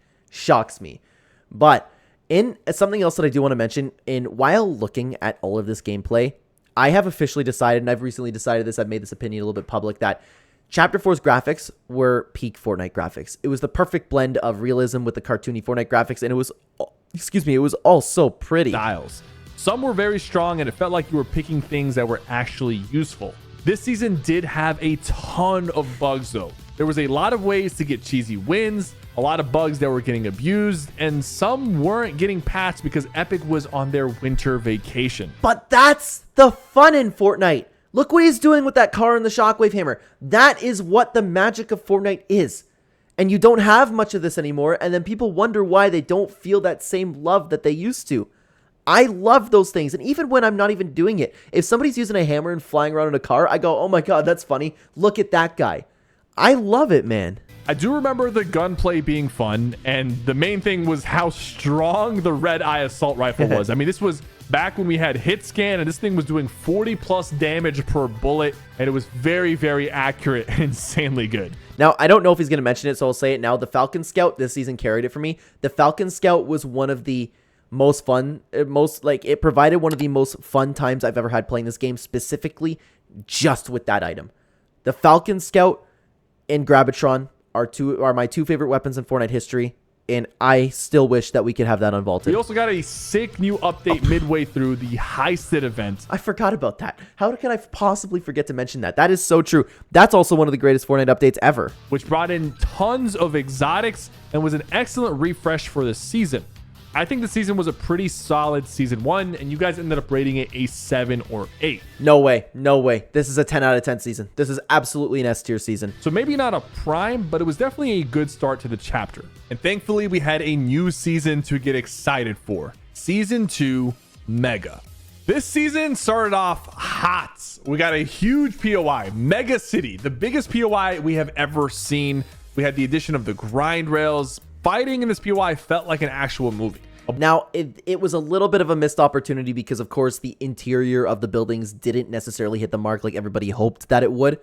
But in something else that I do want to mention, while looking at all of this gameplay, I have officially decided, and I've recently decided this, I've made this opinion a little bit public, that Chapter 4's graphics were peak Fortnite graphics. It was the perfect blend of realism with the cartoony Fortnite graphics, and it was, it was all so pretty. Styles. Some were very strong, and it felt like you were picking things that were actually useful. This season did have a ton of bugs, though. There was a lot of ways to get cheesy wins, a lot of bugs that were getting abused, and some weren't getting patched because Epic was on their winter vacation. But that's the fun in Fortnite. Look what he's doing with that car and the Shockwave Hammer. That is what the magic of Fortnite is. And you don't have much of this anymore, and then people wonder why they don't feel that same love that they used to. I love those things, and even when I'm not even doing it, if somebody's using a hammer and flying around in a car, I go, oh my god, that's funny. Look at that guy. I love it, man. I do remember the gunplay being fun, and the main thing was how strong the red eye assault rifle was. I mean, this was back when we had hit scan, and this thing was doing 40 plus damage per bullet, and it was very, very accurate and insanely good. Now, I don't know if he's going to mention it, so I'll say it now. The Falcon Scout this season carried it for me. The Falcon Scout was one of the most fun, it provided one of the most fun times I've ever had playing this game, specifically just with that item. The Falcon Scout and Grabitron are my two favorite weapons in Fortnite history, and I still wish that we could have that unvaulted. We also got a sick new update midway through the Heisted event. I forgot about that. How could I possibly forget to mention that? That is so true. That's also one of the greatest Fortnite updates ever. Which brought in tons of exotics and was an excellent refresh for this season. I think the season was a pretty solid season 1, and you guys ended up rating it a 7 or 8. No way. No way. This is a 10 out of 10 season. This is absolutely an S tier season. So maybe not a prime, but it was definitely a good start to the chapter. And thankfully, we had a new season to get excited for. Season 2, Mega. This season started off hot. We got a huge POI, Mega City, the biggest POI we have ever seen. We had the addition of the grind rails. Fighting in this POI felt like an actual movie. Now, it was a little bit of a missed opportunity because, of course, the interior of the buildings didn't necessarily hit the mark like everybody hoped that it would.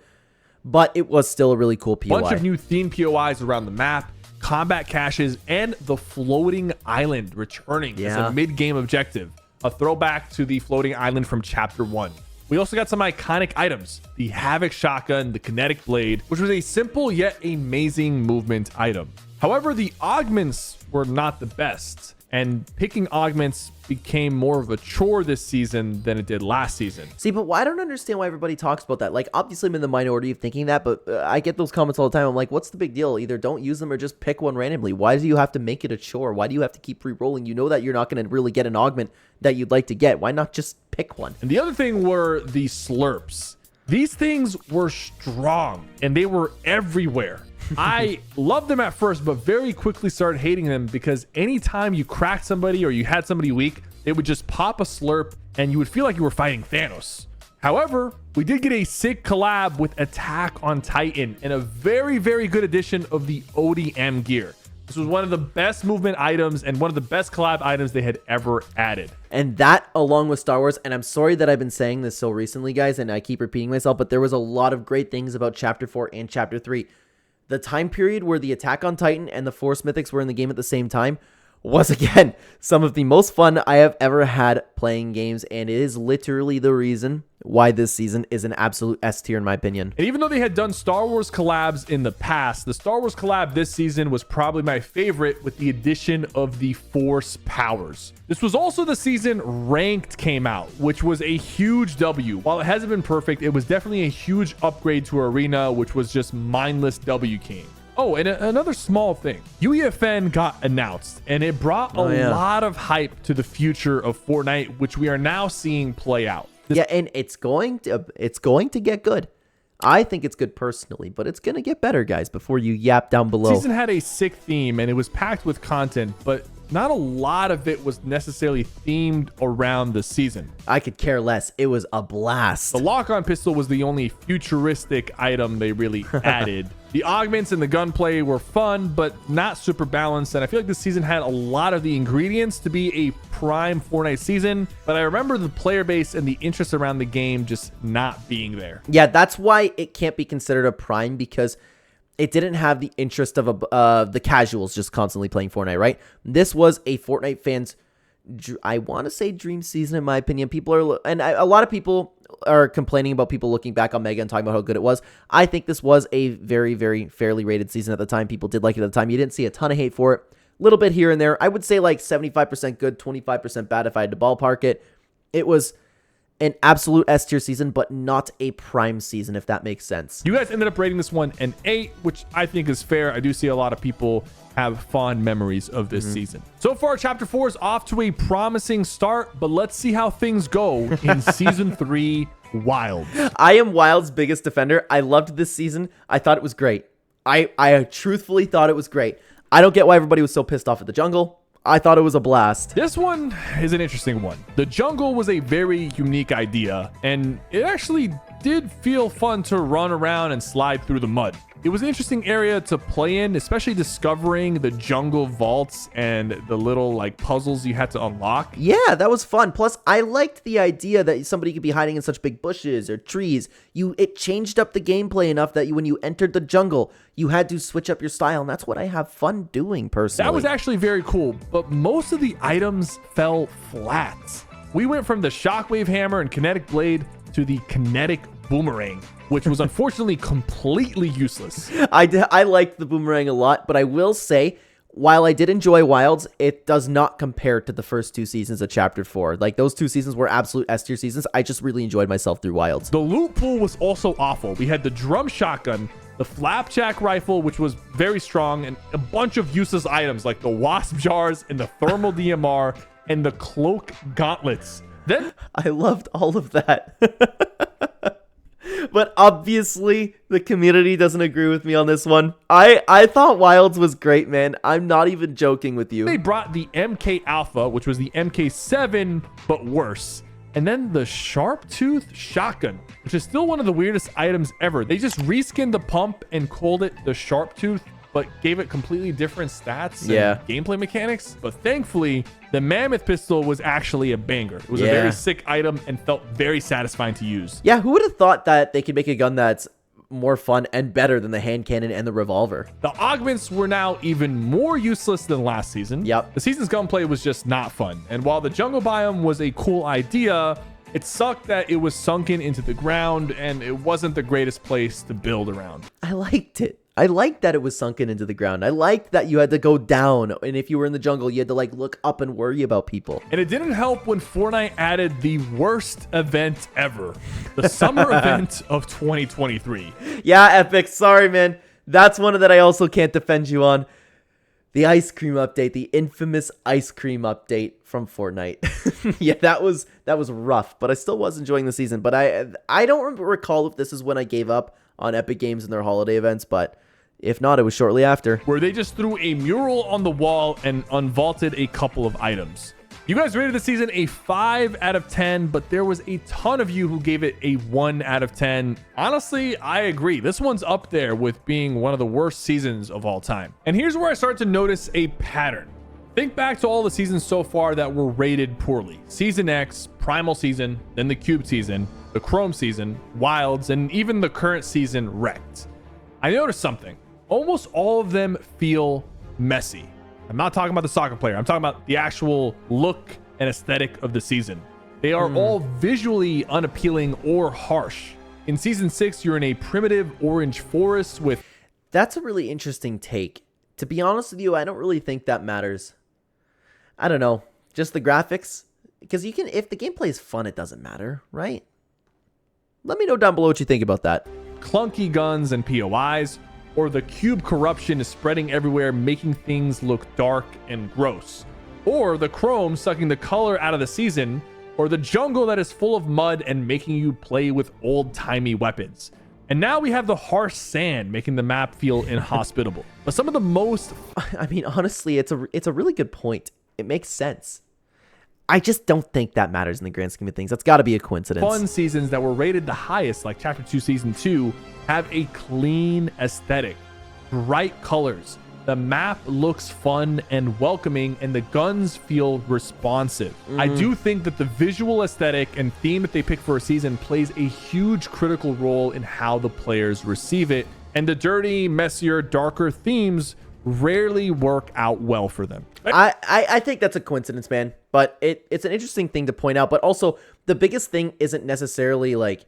But it was still a really cool POI. Bunch of new theme POIs around the map, combat caches, and the floating island returning as a mid-game objective. A throwback to the floating island from Chapter 1. We also got some iconic items. The Havoc Shotgun, the Kinetic Blade, which was a simple yet amazing movement item. However, the augments were not the best. And picking augments became more of a chore this season than it did last season. See, but I don't understand why everybody talks about that. Like, obviously, I'm in the minority of thinking that, but I get those comments all the time. I'm like, what's the big deal? Either don't use them or just pick one randomly. Why do you have to make it a chore? Why do you have to keep re-rolling? You know that you're not going to really get an augment that you'd like to get. Why not just pick one? And the other thing were the slurps. These things were strong, and they were everywhere. I loved them at first, but very quickly started hating them because anytime you cracked somebody or you had somebody weak, they would just pop a slurp and you would feel like you were fighting Thanos. However, we did get a sick collab with Attack on Titan and a very, very good addition of the ODM gear. This was one of the best movement items and one of the best collab items they had ever added. And that, along with Star Wars, and I'm sorry that I've been saying this so recently, guys, and I keep repeating myself, but there was a lot of great things about Chapter 4 and Chapter 3. The time period where the Attack on Titan and the Force Mythics were in the game at the same time was, again, some of the most fun I have ever had playing games, and it is literally the reason why this season is an absolute S tier in my opinion. And even though they had done Star Wars collabs in the past, the Star Wars collab this season was probably my favorite with the addition of the Force powers. This was also the season Ranked came out, which was a huge W. While it hasn't been perfect, it was definitely a huge upgrade to Arena, which was just mindless W King. Oh, and another small thing. UEFN got announced, and it brought a lot of hype to the future of Fortnite, which we are now seeing play out. Yeah, and it's going to get good. I think it's good personally, but it's going to get better, guys, before you yap down below. The season had a sick theme, and it was packed with content, but not a lot of it was necessarily themed around the season. I could care less. It was a blast. The lock-on pistol was the only futuristic item they really added. The augments and the gunplay were fun, but not super balanced, and I feel like this season had a lot of the ingredients to be a prime Fortnite season, but I remember the player base and the interest around the game just not being there. Yeah, that's why it can't be considered a prime, because it didn't have the interest of the casuals just constantly playing Fortnite, right? This was a Fortnite fans, I want to say, dream season, in my opinion. A lot of people are complaining about people looking back on Mega and talking about how good it was. I think this was a very, very fairly rated season at the time. People did like it at the time. You didn't see a ton of hate for it. A little bit here and there. I would say like 75% good, 25% bad if I had to ballpark it. It was an absolute S tier season, but not a prime season, if that makes sense. You guys ended up rating this one an 8, which I think is fair. I do see a lot of people have fond memories of this season. So far, Chapter 4 is off to a promising start, but let's see how things go in Season 3, Wild. I am Wild's biggest defender. I loved this season. I thought it was great. I truthfully thought it was great. I don't get why everybody was so pissed off at the jungle. I thought it was a blast. This one is an interesting one. The jungle was a very unique idea, and it actually did feel fun to run around and slide through the mud. It was an interesting area to play in, especially discovering the jungle vaults and the little like puzzles you had to unlock. Yeah, that was fun. Plus, I liked the idea that somebody could be hiding in such big bushes or trees. It changed up the gameplay enough that when you entered the jungle, you had to switch up your style, and that's what I have fun doing personally. That was actually very cool, but most of the items fell flat. We went from the shockwave hammer and kinetic blade to the kinetic boomerang, which was unfortunately completely useless. I liked the boomerang a lot, but I will say, while I did enjoy Wilds, it does not compare to the first 2 seasons of Chapter 4. Like, those 2 seasons were absolute S-tier seasons. I just really enjoyed myself through Wilds. The loot pool was also awful. We had the drum shotgun, the flapjack rifle, which was very strong, and a bunch of useless items like the wasp jars and the thermal DMR and the cloak gauntlets. Then I loved all of that. But obviously, the community doesn't agree with me on this one. I thought Wilds was great, man. I'm not even joking with you. They brought the MK Alpha, which was the MK7, but worse. And then the Sharp Tooth Shotgun, which is still one of the weirdest items ever. They just reskinned the pump and called it the Sharp Tooth, but gave it completely different stats and gameplay mechanics. But thankfully, the Mammoth Pistol was actually a banger. It was a very sick item and felt very satisfying to use. Yeah, who would have thought that they could make a gun that's more fun and better than the hand cannon and the revolver? The augments were now even more useless than last season. Yep. The season's gunplay was just not fun. And while the jungle biome was a cool idea, it sucked that it was sunken into the ground and it wasn't the greatest place to build around. I liked it. I liked that it was sunken into the ground. I liked that you had to go down, and if you were in the jungle, you had to like look up and worry about people. And it didn't help when Fortnite added the worst event ever, the summer event of 2023. Yeah, Epic, sorry, man. That's one that I also can't defend you on. The ice cream update, the infamous ice cream update from Fortnite. Yeah, that was rough, but I still was enjoying the season. But I don't recall if this is when I gave up on Epic Games and their holiday events, but if not, it was shortly after. Where they just threw a mural on the wall and unvaulted a couple of items. You guys rated the season a 5 out of 10, but there was a ton of you who gave it a 1 out of 10. Honestly, I agree. This one's up there with being one of the worst seasons of all time. And here's where I start to notice a pattern. Think back to all the seasons so far that were rated poorly. Season X, Primal season, then the Cube season, the Chrome season, Wilds, and even the current season, Wrecked. I noticed something. Almost all of them feel messy. I'm not talking about the soccer player. I'm talking about the actual look and aesthetic of the season. They are all visually unappealing or harsh. In season 6, you're in a primitive orange forest with... That's a really interesting take. To be honest with you, I don't really think that matters. I don't know. Just the graphics? Because if the gameplay is fun, it doesn't matter, right? Let me know down below what you think about that. Clunky guns and POIs, or the cube corruption is spreading everywhere, making things look dark and gross. Or the chrome sucking the color out of the season, or the jungle that is full of mud and making you play with old-timey weapons. And now we have the harsh sand making the map feel inhospitable. But some of the most... I mean, honestly, it's a really good point. It makes sense. I just don't think that matters in the grand scheme of things. That's got to be a coincidence. Fun seasons that were rated the highest, like Chapter 2 Season 2, have a clean aesthetic, bright colors. The map looks fun and welcoming, and the guns feel responsive. I do think that the visual aesthetic and theme that they pick for a season plays a huge critical role in how the players receive it, and the dirty, messier, darker themes rarely work out well for them. I think that's a coincidence, man, but it's an interesting thing to point out. But also, the biggest thing isn't necessarily like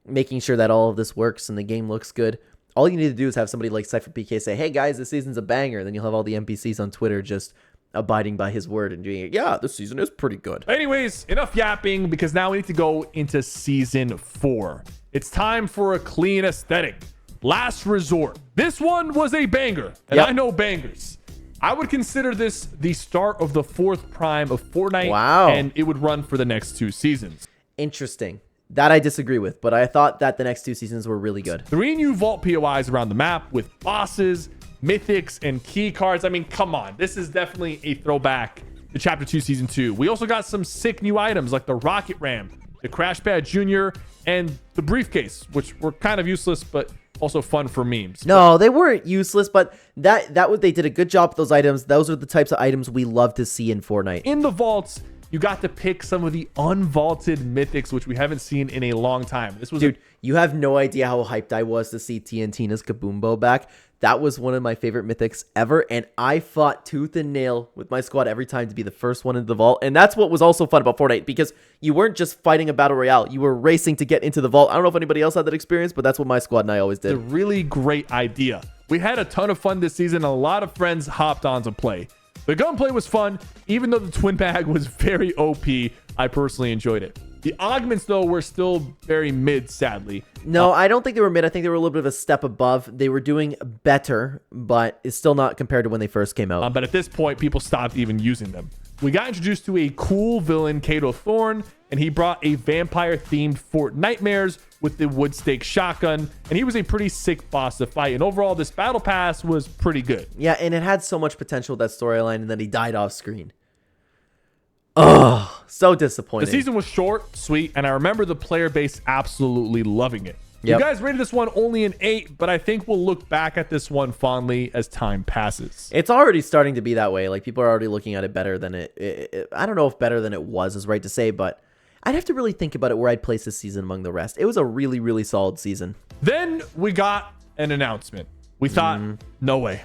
making sure that all of this works and the game looks good. All you need to do is have somebody like SypherPK say, hey guys, this season's a banger. Then you'll have all the NPCs on Twitter just abiding by his word and doing it. Yeah, this season is pretty good. Anyways, enough yapping, because now we need to go into season 4. It's time for a clean aesthetic. Last Resort. This one was a banger, and I know bangers. I would consider this the start of the 4th prime of Fortnite. Wow. And it would run for the next 2 seasons. Interesting. That I disagree with, but I thought that the next 2 seasons were really good. 3 new vault POIs around the map with bosses, mythics, and key cards. I mean, come on. This is definitely a throwback to Chapter 2 Season 2. We also got some sick new items like the Rocket Ram, the Crash Pad Jr., and the briefcase, which were kind of useless, but also fun for memes. No, they weren't useless, but they did a good job with those items. Those are the types of items we love to see in Fortnite. In the vaults, you got to pick some of the unvaulted mythics, which we haven't seen in a long time. This was Dude, you have no idea how hyped I was to see TNTina's Kaboombo back. That was one of my favorite mythics ever, and I fought tooth and nail with my squad every time to be the first one into the vault. And that's what was also fun about Fortnite, because you weren't just fighting a battle royale, you were racing to get into the vault. I don't know if anybody else had that experience, but that's what my squad and I always did. It's a really great idea. We had a ton of fun this season. A lot of friends hopped on to play. The gunplay was fun, even though the twin bag was very OP. I personally enjoyed it. The augments, though, were still very mid, sadly. No, I don't think they were mid. I think they were a little bit of a step above. They were doing better, but it's still not compared to when they first came out. But at this point, people stopped even using them. We got introduced to a cool villain, Kato Thorn, and he brought a vampire-themed Fort Nightmares with the wood stake shotgun, and he was a pretty sick boss to fight. And overall, this battle pass was pretty good. Yeah, and it had so much potential, that storyline, and then he died off screen. Oh, so disappointing. The season was short, sweet, and I remember the player base absolutely loving it. Yep. You guys rated this one only an 8, but I think we'll look back at this one fondly as time passes. It's already starting to be that way. Like, people are already looking at it better than I don't know if better than it was is right to say, but I'd have to really think about it where I'd place this season among the rest. It was a really, really solid season. Then we got an announcement. We thought, no way.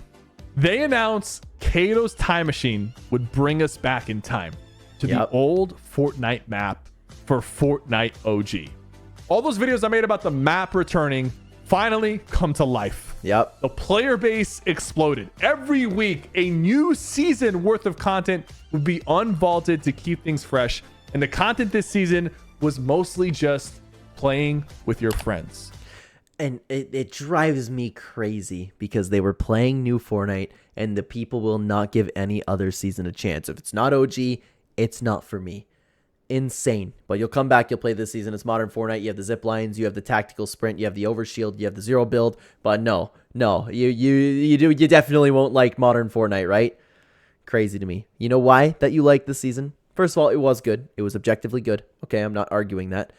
They announced Kato's time machine would bring us back in time to the old Fortnite map for Fortnite OG. All those videos I made about the map returning finally come to life. Yep. The player base exploded. Every week, a new season worth of content would be unvaulted to keep things fresh. And the content this season was mostly just playing with your friends. And it drives me crazy because they were playing new Fortnite and the people will not give any other season a chance. If it's not OG, it's not for me. Insane. But you'll come back, you'll play this season. It's modern Fortnite. You have the zip lines, you have the tactical sprint, you have the overshield, you have the zero build. But no, you definitely won't like modern Fortnite, right? Crazy to me. You know why that you like this season? First of all, it was good. It was objectively good. Okay, I'm not arguing that.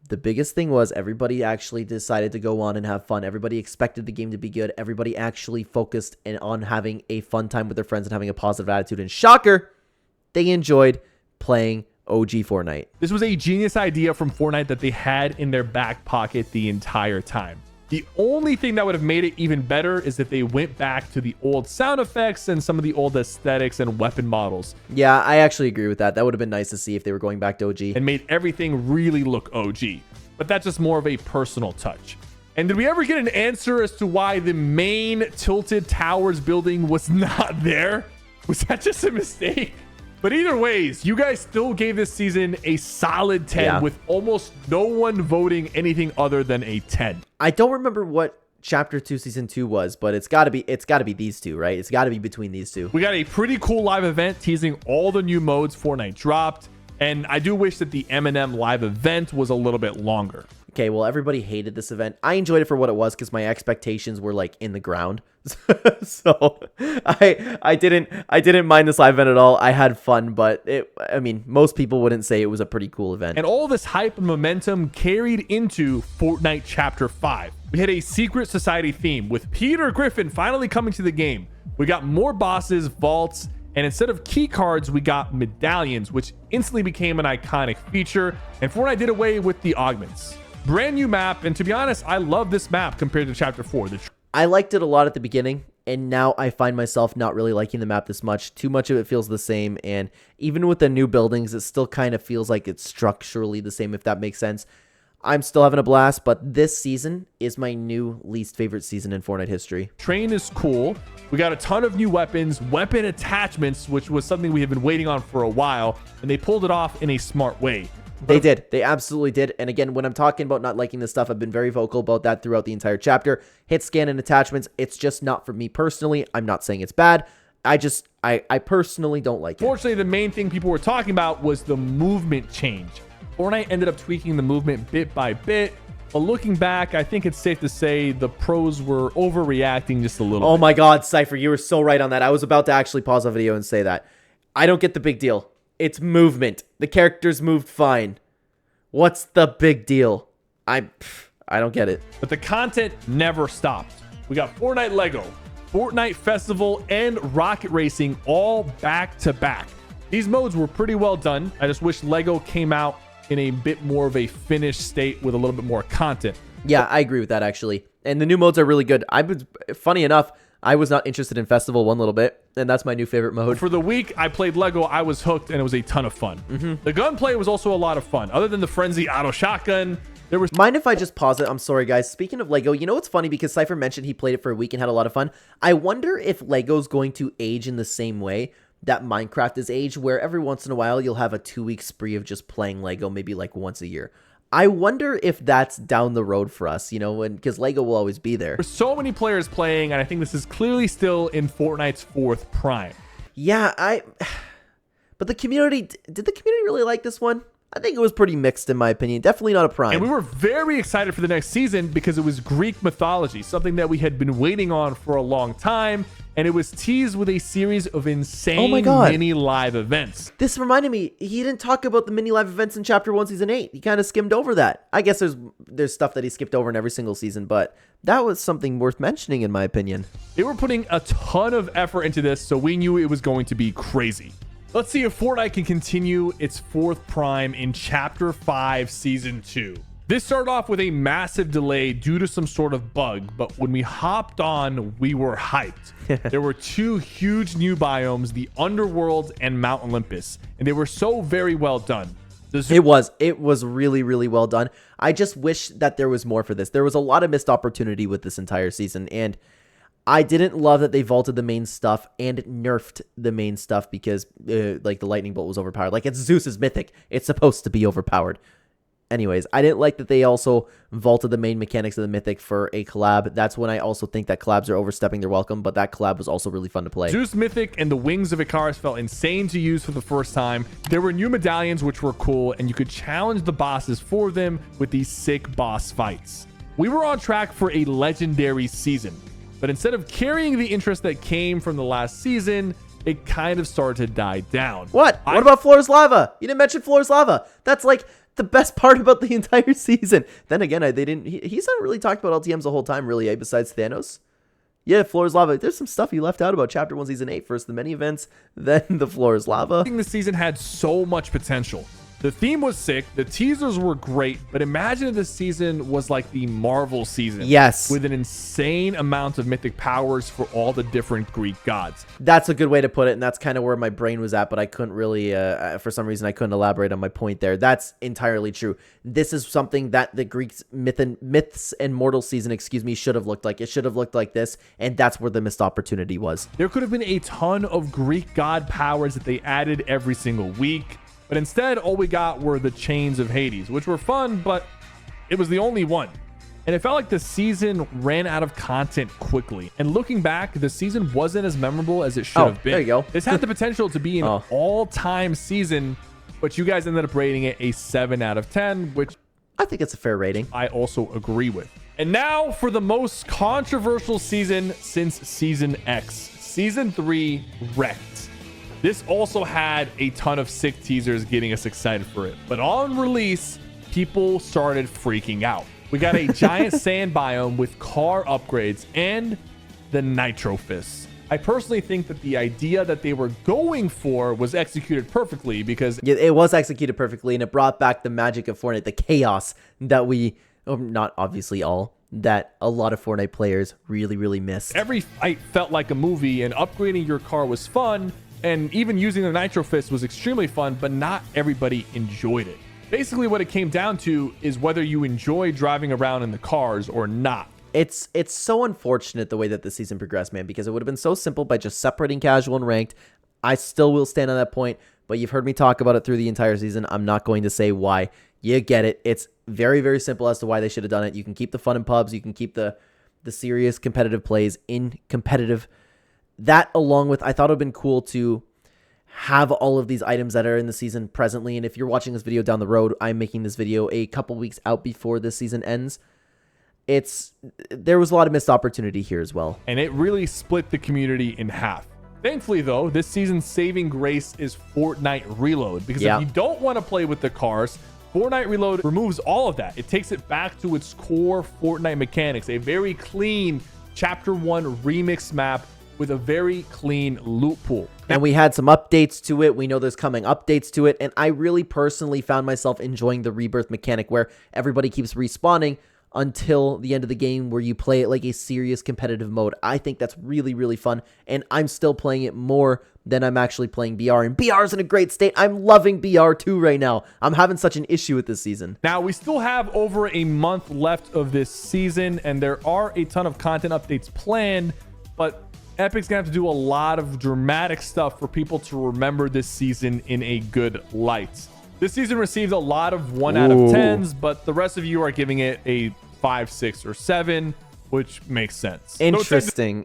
The biggest thing was everybody actually decided to go on and have fun. Everybody expected the game to be good. Everybody actually focused on having a fun time with their friends and having a positive attitude. And shocker, they enjoyed playing OG Fortnite. This was a genius idea from Fortnite that they had in their back pocket the entire time. The only thing that would have made it even better is if they went back to the old sound effects and some of the old aesthetics and weapon models. Yeah, I actually agree with that. That would have been nice to see if they were going back to OG. And made everything really look OG. But that's just more of a personal touch. And did we ever get an answer as to why the main Tilted Towers building was not there? Was that just a mistake? But either ways, you guys still gave this season a solid 10 with almost no one voting anything other than a 10. I don't remember what Chapter 2 Season 2 was, but it's got to be these two, right? It's got to be between these two. We got a pretty cool live event teasing all the new modes Fortnite dropped, and I do wish that the M&M live event was a little bit longer. Okay, well, everybody hated this event. I enjoyed it for what it was because my expectations were like in the ground. So I didn't mind this live event at all. I had fun, but I mean, most people wouldn't say it was a pretty cool event. And all this hype and momentum carried into Fortnite Chapter 5. We had a secret society theme with Peter Griffin finally coming to the game. We got more bosses, vaults, and instead of key cards, we got medallions, which instantly became an iconic feature. And Fortnite did away with the augments. Brand new map, and to be honest, I love this map compared to Chapter 4. I liked it a lot at the beginning, and now I find myself not really liking the map this much. Too much of it feels the same, and even with the new buildings, it still kind of feels like it's structurally the same, if that makes sense. I'm still having a blast, but this season is my new least favorite season in Fortnite history. Train is cool. We got a ton of new weapons, weapon attachments, which was something we have been waiting on for a while, and they pulled it off in a smart way. They did. They absolutely did. And again, when I'm talking about not liking this stuff, I've been very vocal about that throughout the entire chapter. Hit scan and attachments, it's just not for me personally. I'm not saying it's bad. I personally don't like it. Fortunately, the main thing people were talking about was the movement change. Fortnite ended up tweaking the movement bit by bit. But looking back, I think it's safe to say the pros were overreacting just a little bit. Oh my God, Sypher, you were so right on that. I was about to actually pause the video and say that. I don't get the big deal. It's movement. The characters moved fine. What's the big deal? I'm I don't get it. But the content never stopped. We got Fortnite Lego, Fortnite Festival, and Rocket Racing all back to back. These modes were pretty well done. I just wish Lego came out in a bit more of a finished state with a little bit more content. Yeah, I agree with that, actually. And the new modes are really good. Funny enough, I was not interested in Festival one little bit, and that's my new favorite mode. For the week I played Lego, I was hooked, and it was a ton of fun. The gunplay was also a lot of fun. Other than the Frenzy auto shotgun, there was... Mind if I just pause it? I'm sorry, guys. Speaking of Lego, you know what's funny? Because Sypher mentioned he played it for a week and had a lot of fun. I wonder if Lego's going to age in the same way that Minecraft is aged, where every once in a while you'll have a 2-week spree of just playing Lego, maybe like once a year. I wonder if that's down the road for us, you know, because Lego will always be there. There's so many players playing, and I think this is clearly still in Fortnite's 4th prime. Yeah, but the community, did the community really like this one? I think it was pretty mixed in my opinion. Definitely not a prime. And we were very excited for the next season because it was Greek mythology, something that we had been waiting on for a long time. And it was teased with a series of insane mini live events. This reminded me, he didn't talk about the mini live events in Chapter 1, Season 8. He kind of skimmed over that. I guess there's stuff that he skipped over in every single season, but that was something worth mentioning in my opinion. They were putting a ton of effort into this, so we knew it was going to be crazy. Let's see if Fortnite can continue its 4th prime in Chapter 5, Season 2. This started off with a massive delay due to some sort of bug, but when we hopped on, we were hyped. There were 2 huge new biomes, the Underworld and Mount Olympus, and they were so very well done. It was really, really well done. I just wish that there was more for this. There was a lot of missed opportunity with this entire season, and I didn't love that they vaulted the main stuff and nerfed the main stuff because like the lightning bolt was overpowered. Like, it's Zeus's mythic. It's supposed to be overpowered. Anyways, I didn't like that they also vaulted the main mechanics of the mythic for a collab. That's when I also think that collabs are overstepping their welcome, but that collab was also really fun to play. Zeus mythic and the wings of Icarus felt insane to use for the first time. There were new medallions which were cool, and you could challenge the bosses for them with these sick boss fights. We were on track for a legendary season, but instead of carrying the interest that came from the last season, it kind of started to die down. What about Floor's Lava? You didn't mention Floor's Lava. That's like the best part about the entire season. Then again, he's not really talked about LTMs the whole time, really, besides Thanos. Yeah, Floor's Lava. There's some stuff he left out about Chapter 1, Season 8. First the mini events, then the Floor's Lava. I think the season had so much potential. The theme was sick, the teasers were great, but imagine if this season was like the Marvel season. Yes. With an insane amount of mythic powers for all the different Greek gods. That's a good way to put it, and that's kind of where my brain was at, but I couldn't really, for some reason, I couldn't elaborate on my point there. That's entirely true. This is something that the Greeks Myths and Mortal season, should have looked like. It should have looked like this, and that's where the missed opportunity was. There could have been a ton of Greek god powers that they added every single week. But instead, all we got were the Chains of Hades, which were fun, but it was the only one. And it felt like the season ran out of content quickly. And looking back, the season wasn't as memorable as it should have been. There you go. This had the potential to be an all-time season, but you guys ended up rating it a 7 out of 10, which I think it's a fair rating. I also agree with. And now for the most controversial season since Season X. Season 3 wrecked. This also had a ton of sick teasers getting us excited for it. But on release, people started freaking out. We got a giant sand biome with car upgrades and the Nitro Fists. I personally think that the idea that they were going for was executed perfectly because... Yeah, it was executed perfectly, and it brought back the magic of Fortnite, the chaos that we... not obviously all... that a lot of Fortnite players really, really missed. Every fight felt like a movie, and upgrading your car was fun. And even using the Nitro Fist was extremely fun, but not everybody enjoyed it. Basically, what it came down to is whether you enjoy driving around in the cars or not. It's so unfortunate the way that the season progressed, man, because it would have been so simple by just separating casual and ranked. I still will stand on that point, but you've heard me talk about it through the entire season. I'm not going to say why. You get it. It's very, very simple as to why they should have done it. You can keep the fun in pubs. You can keep the serious competitive plays in competitive. That, along with, I thought it would have been cool to have all of these items that are in the season presently. And if you're watching this video down the road, I'm making this video a couple weeks out before this season ends. There was a lot of missed opportunity here as well. And it really split the community in half. Thankfully, though, this season's saving grace is Fortnite Reload. Because if you don't want to play with the cars, Fortnite Reload removes all of that. It takes it back to its core Fortnite mechanics, a very clean Chapter 1 remix map with a very clean loot pool. And we had some updates to it. We know there's coming updates to it. And I really personally found myself enjoying the rebirth mechanic where everybody keeps respawning until the end of the game, where you play it like a serious competitive mode. I think that's really, really fun. And I'm still playing it more than I'm actually playing BR. And BR is in a great state. I'm loving BR too right now. I'm having such an issue with this season. Now, we still have over a month left of this season, and there are a ton of content updates planned, but Epic's gonna have to do a lot of dramatic stuff for people to remember this season in a good light. This season received a lot of 1 out of 10s, but the rest of you are giving it a 5, 6, or 7, which makes sense. Interesting.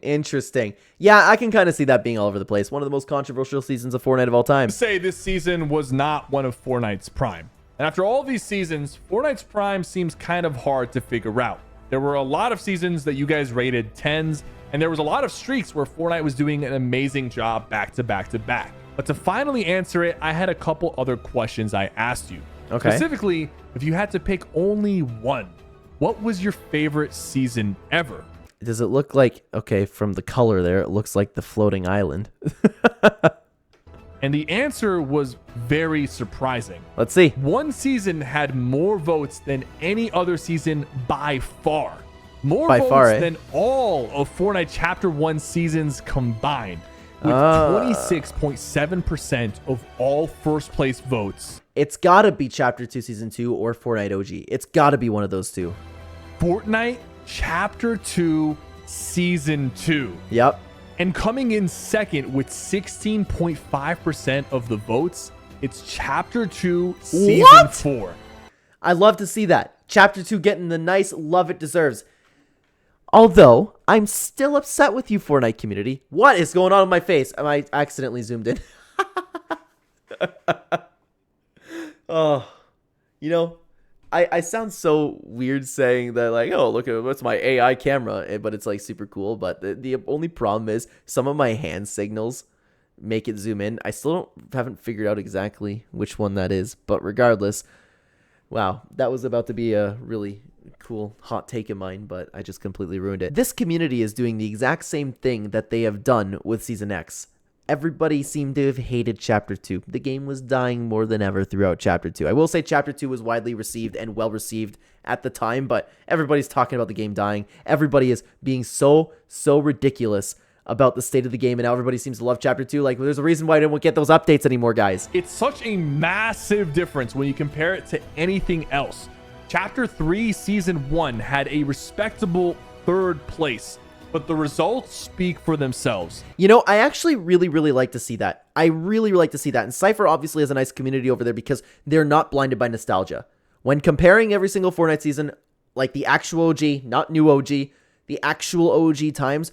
Yeah, I can kind of see that being all over the place. One of the most controversial seasons of Fortnite of all time. Say this season was not one of Fortnite's prime. And after all these seasons, Fortnite's prime seems kind of hard to figure out. There were a lot of seasons that you guys rated 10s, and there was a lot of streaks where Fortnite was doing an amazing job back to back to back. But to finally answer it, I had a couple other questions I asked you. Okay. Specifically, if you had to pick only one, what was your favorite season ever? Does it look like, okay, from the color there, it looks like the floating island. And the answer was very surprising. Let's see. One season had more votes than any other season by far. More By votes far, eh? than all of Fortnite Chapter 1 seasons combined, with 26.7% of all first place votes. It's gotta be Chapter 2 Season 2 or Fortnite OG. It's gotta be one of those two. Fortnite Chapter 2 Season 2. Yep. And coming in second with 16.5% of the votes, it's Chapter 2 Season 4. I love to see that. Chapter 2 getting the nice love it deserves. Although, I'm still upset with you, Fortnite community. What is going on with my face? I accidentally zoomed in. Oh, you know, I sound so weird saying that, like, oh, look at what's my AI camera, but it's like super cool. But the only problem is some of my hand signals make it zoom in. I still haven't figured out exactly which one that is, but regardless, wow, that was about to be a really cool hot take of mine, but I just completely ruined it. This community is doing the exact same thing that they have done with Season X. Everybody seemed to have hated Chapter 2. The game was dying more than ever throughout Chapter 2. I will say Chapter 2 was widely received and well received at the time, but everybody's talking about the game dying. Everybody is being so ridiculous about the state of the game, and now everybody seems to love Chapter 2. Like, there's a reason why I don't get those updates anymore, guys. It's such a massive difference when you compare it to anything else. Chapter 3 Season 1 had a respectable 3rd place, but the results speak for themselves. You know, I actually really like to see that. I really like to see that. And Sypher obviously has a nice community over there because they're not blinded by nostalgia. When comparing every single Fortnite season, like the actual OG, not new OG, the actual OG times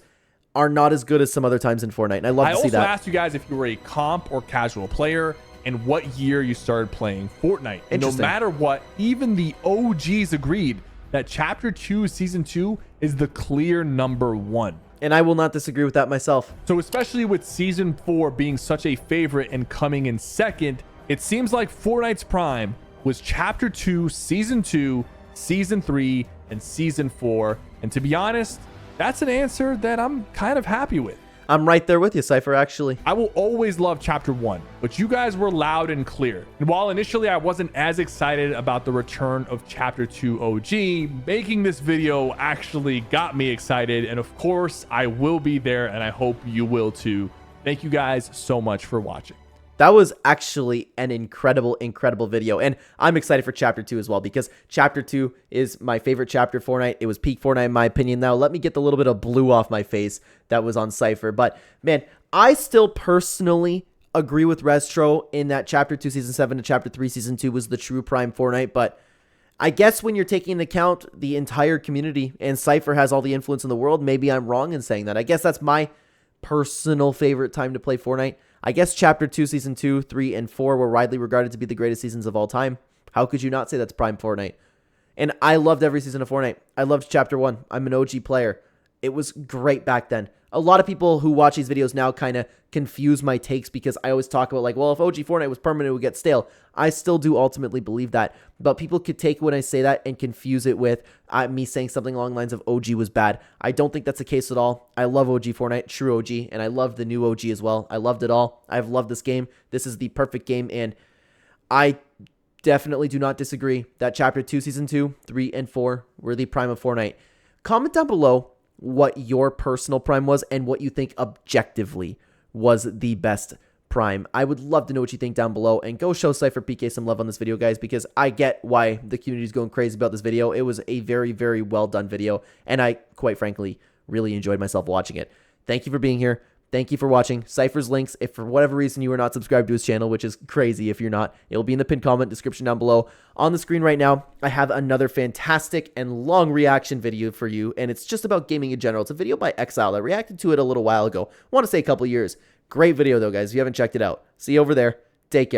are not as good as some other times in Fortnite. And I love to see that. I also asked you guys if you were a comp or casual player and what year you started playing Fortnite. And no matter what, even the OGs agreed that Chapter 2 Season 2 is the clear number 1. And I will not disagree with that myself. So especially with Season 4 being such a favorite and coming in second, it seems like Fortnite's prime was Chapter 2 Season 2, Season 3, and Season 4. And to be honest, that's an answer that I'm kind of happy with. I'm right there with you, Sypher, actually. I will always love Chapter 1, but you guys were loud and clear. And while initially I wasn't as excited about the return of Chapter 2 OG, making this video actually got me excited. And of course, I will be there, and I hope you will too. Thank you guys so much for watching. That was actually an incredible video. And I'm excited for Chapter 2 as well, because Chapter 2 is my favorite chapter of Fortnite. It was peak Fortnite in my opinion. Now, let me get the little bit of blue off my face that was on Sypher. But, man, I still personally agree with Restro in that Chapter 2 Season 7 to Chapter 3 Season 2 was the true prime Fortnite. But I guess when you're taking into account the entire community and Sypher has all the influence in the world, maybe I'm wrong in saying that. I guess that's my personal favorite time to play Fortnite. I guess Chapter 2, Season 2, 3, and 4 were widely regarded to be the greatest seasons of all time. How could you not say that's prime Fortnite? And I loved every season of Fortnite. I loved Chapter 1. I'm an OG player. It was great back then. A lot of people who watch these videos now kind of confuse my takes because I always talk about like, well, if OG Fortnite was permanent, it would get stale. I still do ultimately believe that, but people could take when I say that and confuse it with me saying something along the lines of OG was bad. I don't think that's the case at all. I love OG Fortnite, true OG, and I love the new OG as well. I loved it all. I've loved this game. This is the perfect game, and I definitely do not disagree that Chapter 2, Season 2, 3, and 4 were the prime of Fortnite. Comment down below what your personal prime was and what you think objectively was the best prime. I would love to know what you think down below, and go show SypherPK some love on this video, guys, because I get why the community is going crazy about this video. It was a very, very well done video, and I, quite frankly, really enjoyed myself watching it. Thank you for being here. Thank you for watching. Sypher's links, if for whatever reason you are not subscribed to his channel, which is crazy if you're not, it'll be in the pinned comment description down below. On the screen right now, I have another fantastic and long reaction video for you, and it's just about gaming in general. It's a video by Exile. I reacted to it a little while ago. I want to say a couple years. Great video, though, guys. If you haven't checked it out, see you over there. Take care.